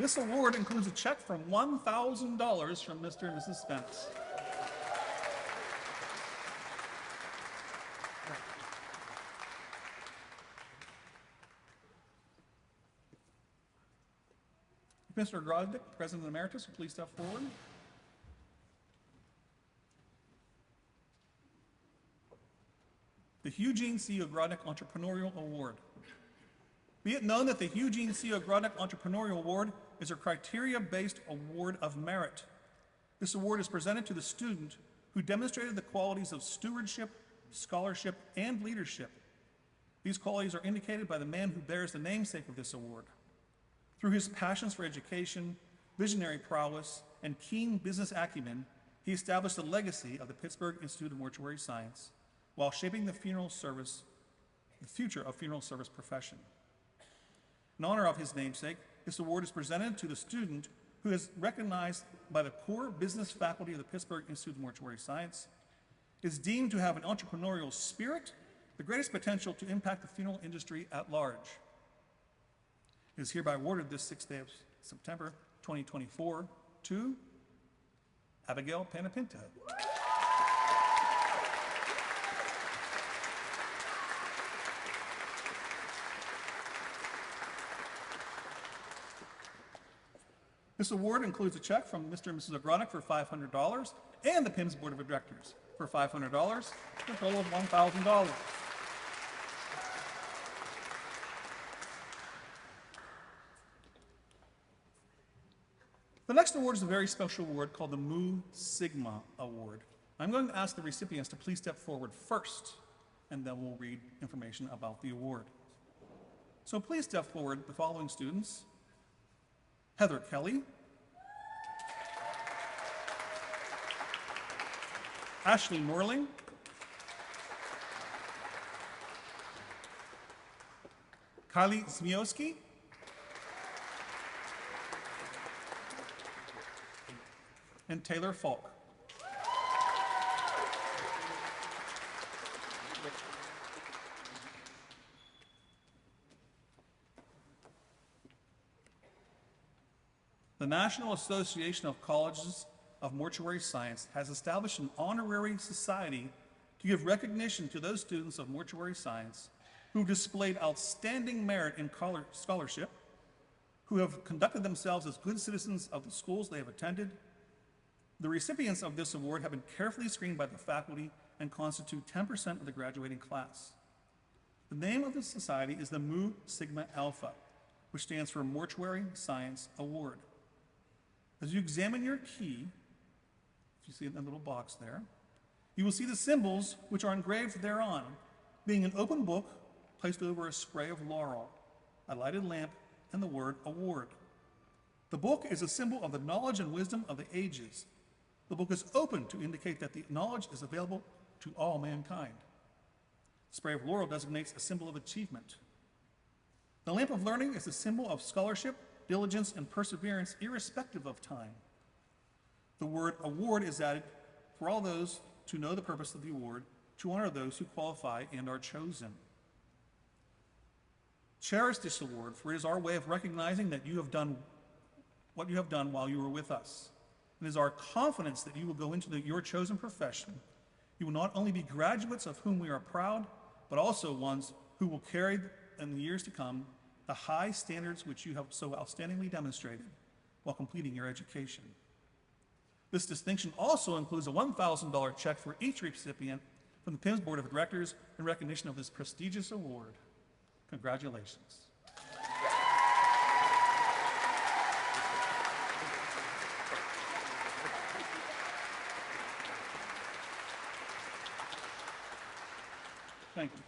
This award includes a check from $1,000 from Mr. and Mrs. Spence. Mr. Grodnick, President Emeritus, will please step forward. The Eugene C. Grodnick Entrepreneurial Award. Be it known that the Eugene C. Grodnick Entrepreneurial Award is a criteria-based award of merit. This award is presented to the student who demonstrated the qualities of stewardship, scholarship, and leadership. These qualities are indicated by the man who bears the namesake of this award. Through his passions for education, visionary prowess, and keen business acumen, he established a legacy of the Pittsburgh Institute of Mortuary Science while shaping the future of funeral service profession. In honor of his namesake, this award is presented to the student who is recognized by the core business faculty of the Pittsburgh Institute of Mortuary Science, is deemed to have an entrepreneurial spirit, the greatest potential to impact the funeral industry at large. It is hereby awarded this 6th day of September 2024 to Abigail Panapinto. This award includes a check from Mr. and Mrs. Grodnick for $500 and the PIMS Board of Directors for $500, for a total of $1,000. The next award is a very special award called the Mu Sigma Award. I'm going to ask the recipients to please step forward first, and then we'll read information about the award. So please step forward, the following students: Heather Kelly, Ashley Morling, Kylie Zmioski, and Taylor Falk. The National Association of Colleges of Mortuary Science has established an honorary society to give recognition to those students of mortuary science who displayed outstanding merit in scholarship, who have conducted themselves as good citizens of the schools they have attended. The recipients of this award have been carefully screened by the faculty and constitute 10% of the graduating class. The name of the society is the Mu Sigma Alpha, which stands for Mortuary Science Award. As you examine your key, if you see it in the little box there, you will see the symbols which are engraved thereon, being an open book placed over a spray of laurel, a lighted lamp, and the word award. The book is a symbol of the knowledge and wisdom of the ages. The book is open to indicate that the knowledge is available to all mankind. The spray of laurel designates a symbol of achievement. The lamp of learning is a symbol of scholarship, diligence, and perseverance irrespective of time. The word award is added for all those to know the purpose of the award, to honor those who qualify and are chosen. Cherish this award, for it is our way of recognizing that you have done what you have done while you were with us. It is our confidence that you will go into your chosen profession. You will not only be graduates of whom we are proud, but also ones who will carry in the years to come the high standards which you have so outstandingly demonstrated while completing your education. This distinction also includes a $1,000 check for each recipient from the PIMS Board of Directors in recognition of this prestigious award. Congratulations. Thank you.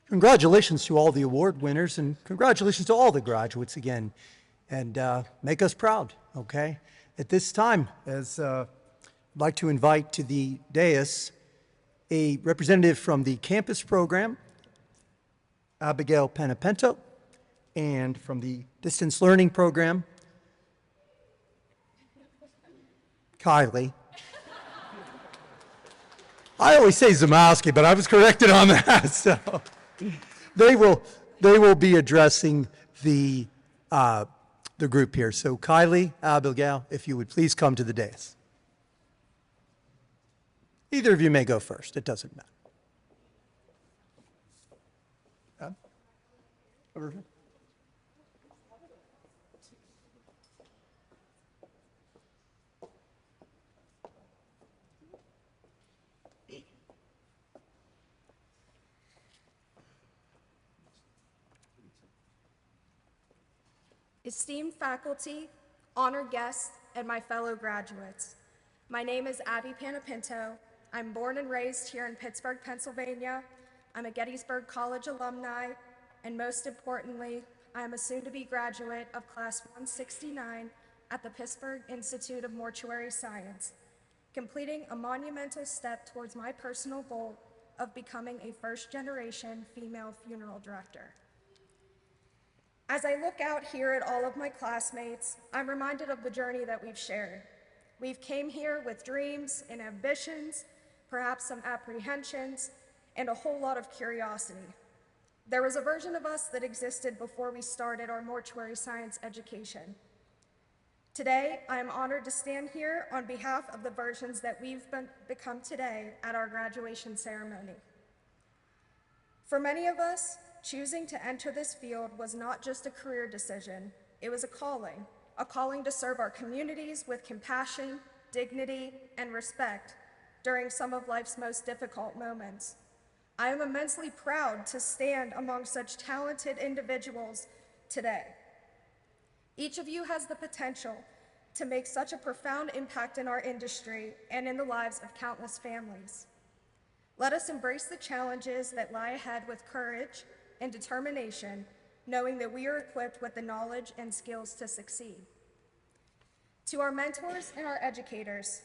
Congratulations to all the award winners, and congratulations to all the graduates again. And make us proud, okay? At this time, I'd like to invite to the dais a representative from the campus program, Abigail Panapento, and from the distance learning program, Kylie. I always say Zamowski, but I was corrected on that. So they will be addressing the group here. So Kylie, Abigail, if you would please come to the dais. Either of you may go first. It doesn't matter. Over here. Esteemed faculty, honored guests, and my fellow graduates, my name is Abby Panapinto. I'm born and raised here in Pittsburgh, Pennsylvania. I'm a Gettysburg College alumni, and most importantly, I am a soon-to-be graduate of Class 169 at the Pittsburgh Institute of Mortuary Science, completing a monumental step towards my personal goal of becoming a first-generation female funeral director. As I look out here at all of my classmates, I'm reminded of the journey that we've shared. We've came here with dreams and ambitions, perhaps some apprehensions, and a whole lot of curiosity. There was a version of us that existed before we started our mortuary science education. Today, I am honored to stand here on behalf of the versions that we've become today at our graduation ceremony. For many of us, choosing to enter this field was not just a career decision, it was a calling to serve our communities with compassion, dignity, and respect during some of life's most difficult moments. I am immensely proud to stand among such talented individuals today. Each of you has the potential to make such a profound impact in our industry and in the lives of countless families. Let us embrace the challenges that lie ahead with courage and determination, knowing that we are equipped with the knowledge and skills to succeed. To our mentors and our educators,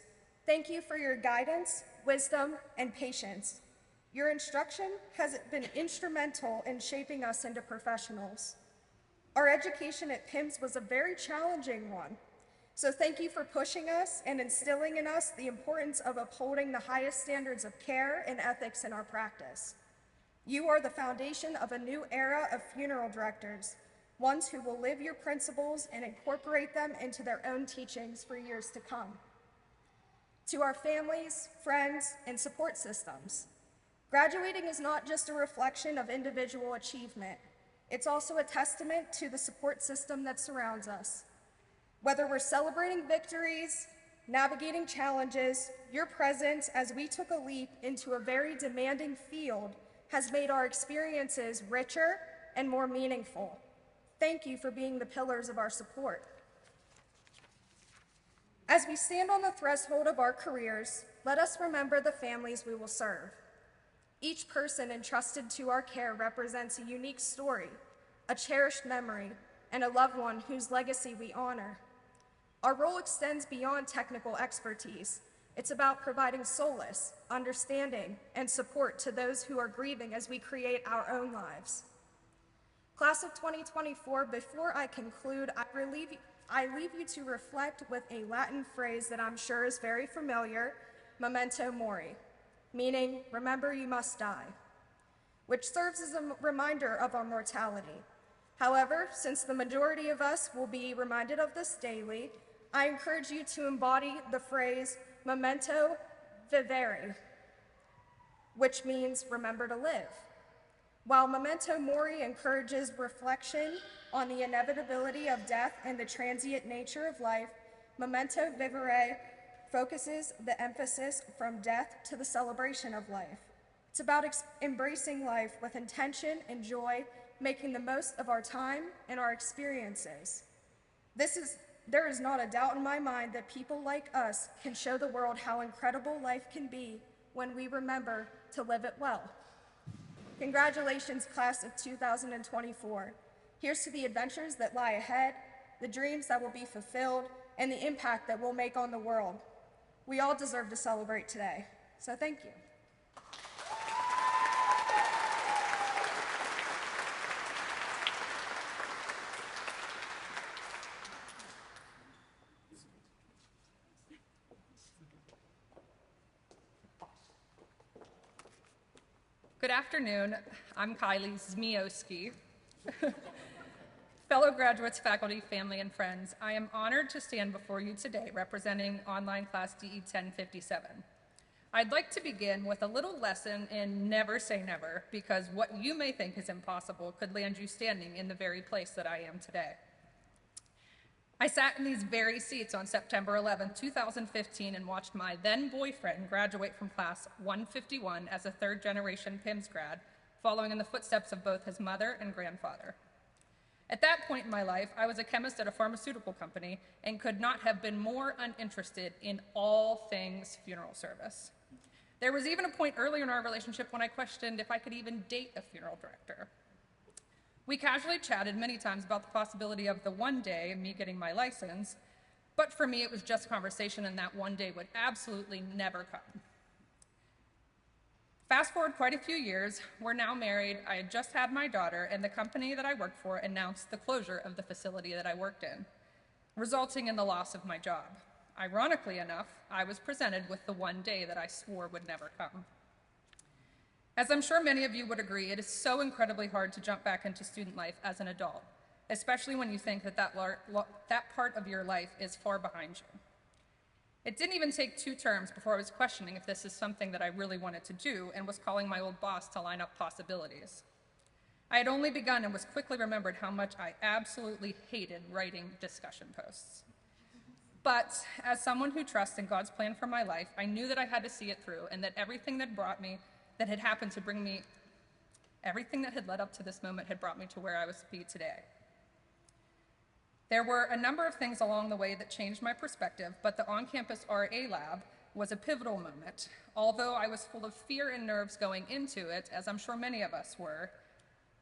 thank you for your guidance, wisdom, and patience. Your instruction has been instrumental in shaping us into professionals. Our education at PIMS was a very challenging one, so thank you for pushing us and instilling in us the importance of upholding the highest standards of care and ethics in our practice. You are the foundation of a new era of funeral directors, ones who will live your principles and incorporate them into their own teachings for years to come. To our families, friends, and support systems, graduating is not just a reflection of individual achievement, it's also a testament to the support system that surrounds us. Whether we're celebrating victories, navigating challenges, your presence as we took a leap into a very demanding field has made our experiences richer and more meaningful. Thank you for being the pillars of our support. As we stand on the threshold of our careers, let us remember the families we will serve. Each person entrusted to our care represents a unique story, a cherished memory, and a loved one whose legacy we honor. Our role extends beyond technical expertise. It's about providing solace, understanding, and support to those who are grieving as we create our own lives. Class of 2024, before I conclude, I leave you to reflect with a Latin phrase that I'm sure is very familiar, memento mori, meaning remember you must die, which serves as a reminder of our mortality. However, since the majority of us will be reminded of this daily, I encourage you to embody the phrase memento vivere, which means remember to live. While memento mori encourages reflection on the inevitability of death and the transient nature of life, memento vivere focuses the emphasis from death to the celebration of life. It's about embracing life with intention and joy, making the most of our time and our experiences. There is not a doubt in my mind that people like us can show the world how incredible life can be when we remember to live it well. Congratulations, class of 2024. Here's to the adventures that lie ahead, the dreams that will be fulfilled, and the impact that we'll make on the world. We all deserve to celebrate today, so thank you. Good afternoon. I'm Kylie Zmioski. Fellow graduates, faculty, family, and friends, I am honored to stand before you today representing online class DE 1057. I'd like to begin with a little lesson in never say never, because what you may think is impossible could land you standing in the very place that I am today. I sat in these very seats on September 11, 2015, and watched my then boyfriend graduate from class 151 as a third-generation PIMS grad, following in the footsteps of both his mother and grandfather. At that point in my life, I was a chemist at a pharmaceutical company and could not have been more uninterested in all things funeral service. There was even a point earlier in our relationship when I questioned if I could even date a funeral director. We casually chatted many times about the possibility of the one day me getting my license, but for me it was just conversation, and that one day would absolutely never come. Fast forward quite a few years, we're now married, I had just had my daughter, and the company that I worked for announced the closure of the facility that I worked in, resulting in the loss of my job. Ironically enough, I was presented with the one day that I swore would never come. As I'm sure many of you would agree, it is so incredibly hard to jump back into student life as an adult, especially when you think that that part of your life is far behind you. It didn't even take 2 terms before I was questioning if this is something that I really wanted to do and was calling my old boss to line up possibilities. I had only begun and was quickly remembered how much I absolutely hated writing discussion posts. But as someone who trusts in God's plan for my life, I knew that I had to see it through, and that everything that had happened to bring me, everything that had led up to this moment had brought me to where I was to be today. There were a number of things along the way that changed my perspective, but the on-campus RA lab was a pivotal moment. Although I was full of fear and nerves going into it, as I'm sure many of us were,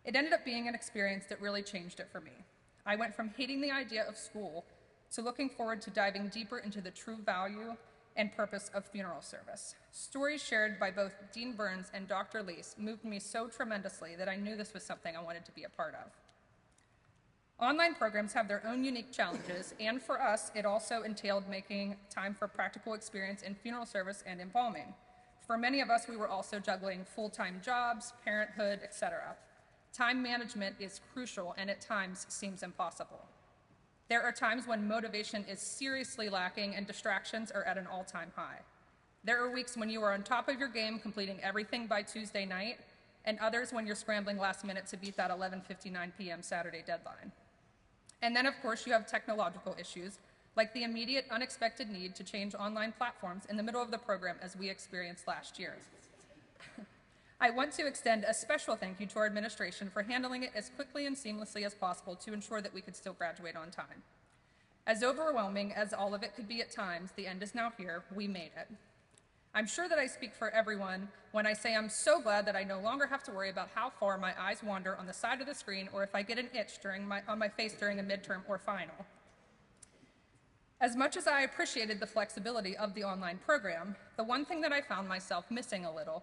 it ended up being an experience that really changed it for me. I went from hating the idea of school to looking forward to diving deeper into the true value and purpose of funeral service. Stories shared by both Dean Burns and Dr. Lease moved me so tremendously that I knew this was something I wanted to be a part of. Online programs have their own unique challenges, and for us, it also entailed making time for practical experience in funeral service and embalming. For many of us, we were also juggling full-time jobs, parenthood, etc. Time management is crucial and at times seems impossible. There are times when motivation is seriously lacking and distractions are at an all-time high. There are weeks when you are on top of your game, completing everything by Tuesday night, and others when you're scrambling last minute to beat that 11:59 p.m. Saturday deadline. And then, of course, you have technological issues, like the immediate, unexpected need to change online platforms in the middle of the program, as we experienced last year. I want to extend a special thank you to our administration for handling it as quickly and seamlessly as possible to ensure that we could still graduate on time. As overwhelming as all of it could be at times, the end is now here. We made it. I'm sure that I speak for everyone when I say I'm so glad that I no longer have to worry about how far my eyes wander on the side of the screen, or if I get an itch on my face during a midterm or final. As much as I appreciated the flexibility of the online program, the one thing that I found myself missing a little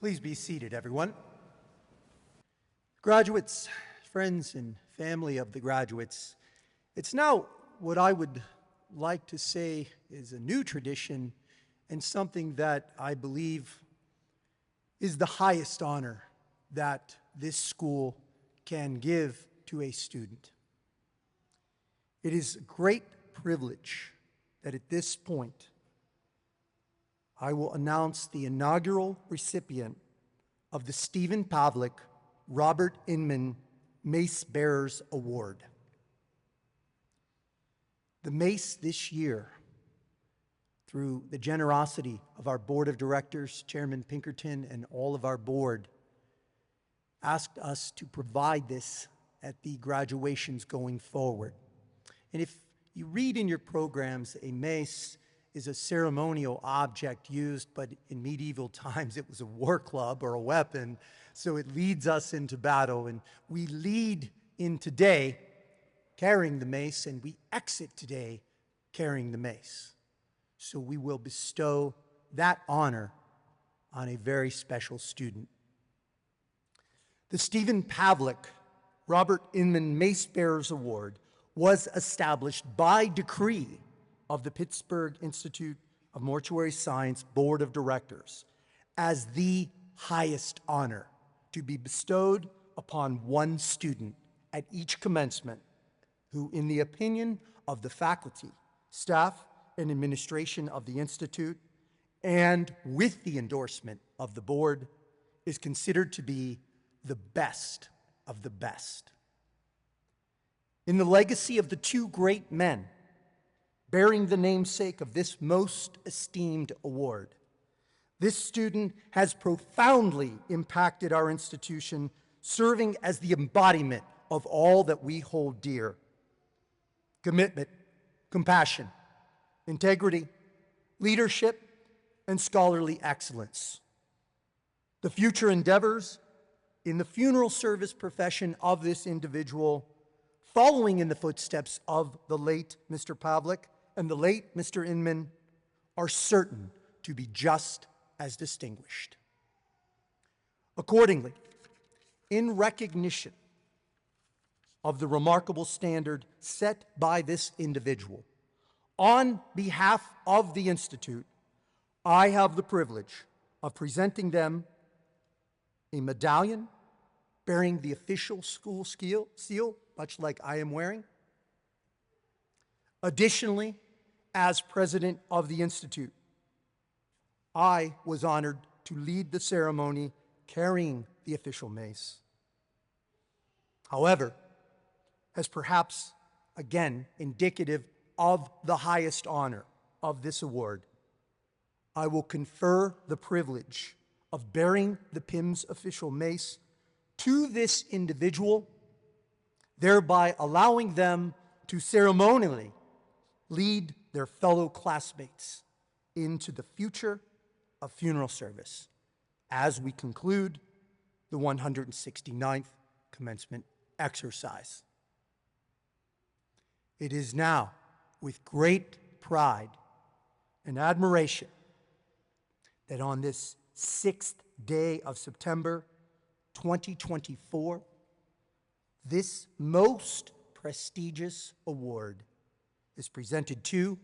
Please be seated, everyone. Graduates, friends, and family of the graduates, it's now what I would like to say is a new tradition and something that I believe is the highest honor that this school can give to a student. It is a great privilege that at this point I will announce the inaugural recipient of the Stephen Pavlik Robert Inman Mace Bearers Award. The Mace this year, through the generosity of our board of directors, Chairman Pinkerton, and all of our board, asked us to provide this at the graduations going forward. And if you read in your programs, a mace is a ceremonial object used, but in medieval times it was a war club or a weapon, so it leads us into battle. And we lead in today carrying the mace, and we exit today carrying the mace. So we will bestow that honor on a very special student. The Stephen Pavlik Robert Inman Mace Bearers Award was established by decree of the Pittsburgh Institute of Mortuary Science Board of Directors as the highest honor to be bestowed upon one student at each commencement who, in the opinion of the faculty, staff, and administration of the Institute, and with the endorsement of the board, is considered to be the best of the best. In the legacy of the two great men bearing the namesake of this most esteemed award, this student has profoundly impacted our institution, serving as the embodiment of all that we hold dear: commitment, compassion, integrity, leadership, and scholarly excellence. The future endeavors in the funeral service profession of this individual, following in the footsteps of the late Mr. Pavlik and the late Mr. Inman, are certain to be just as distinguished. Accordingly, in recognition of the remarkable standard set by this individual, on behalf of the Institute, I have the privilege of presenting them a medallion bearing the official school seal, much like I am wearing. Additionally, as president of the Institute, I was honored to lead the ceremony carrying the official mace. However, as perhaps, again, indicative of the highest honor of this award, I will confer the privilege of bearing the PIMS official mace to this individual, thereby allowing them to ceremonially lead their fellow classmates into the future of funeral service as we conclude the 169th commencement exercise. It is now with great pride and admiration that on this 6th day of September 2024, this most prestigious award is presented to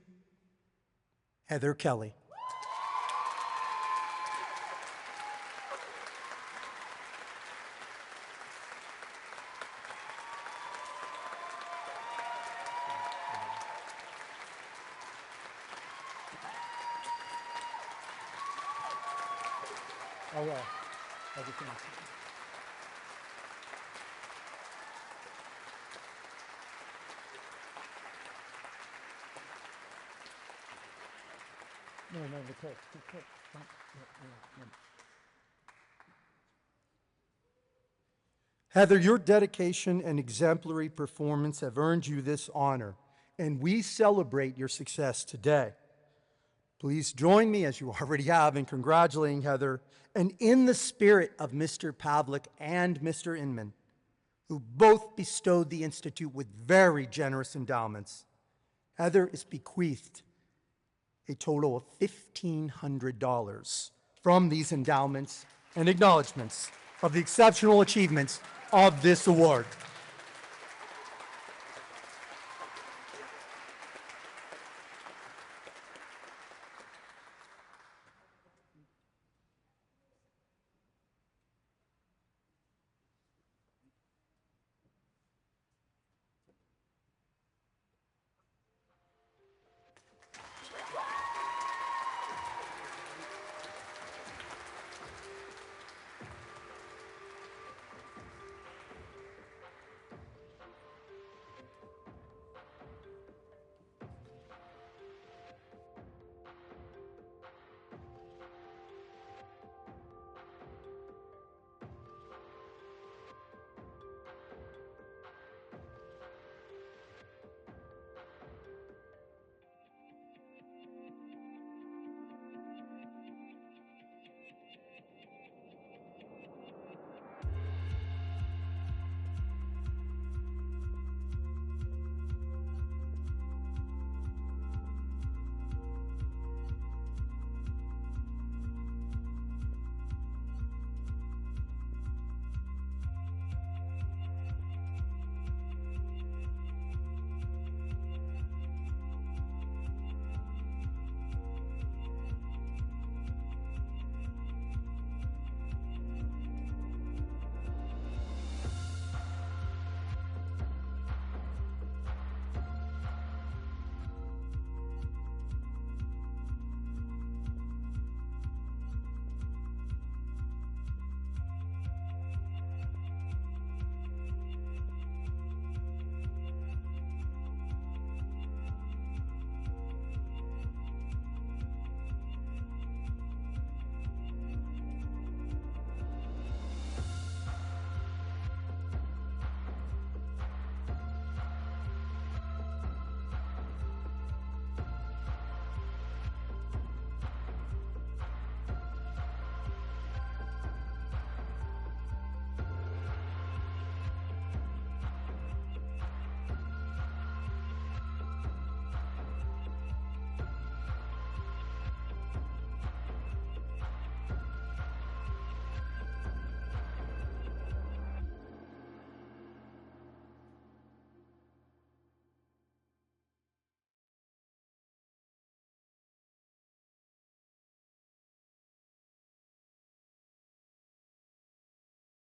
Heather Kelly. Everything. No, the clerk. Heather, your dedication and exemplary performance have earned you this honor, and we celebrate your success today. Please join me, as you already have, in congratulating Heather, and in the spirit of Mr. Pavlik and Mr. Inman, who both bestowed the Institute with very generous endowments. Heather is bequeathed a total of $1,500 from these endowments and acknowledgments of the exceptional achievements of this award.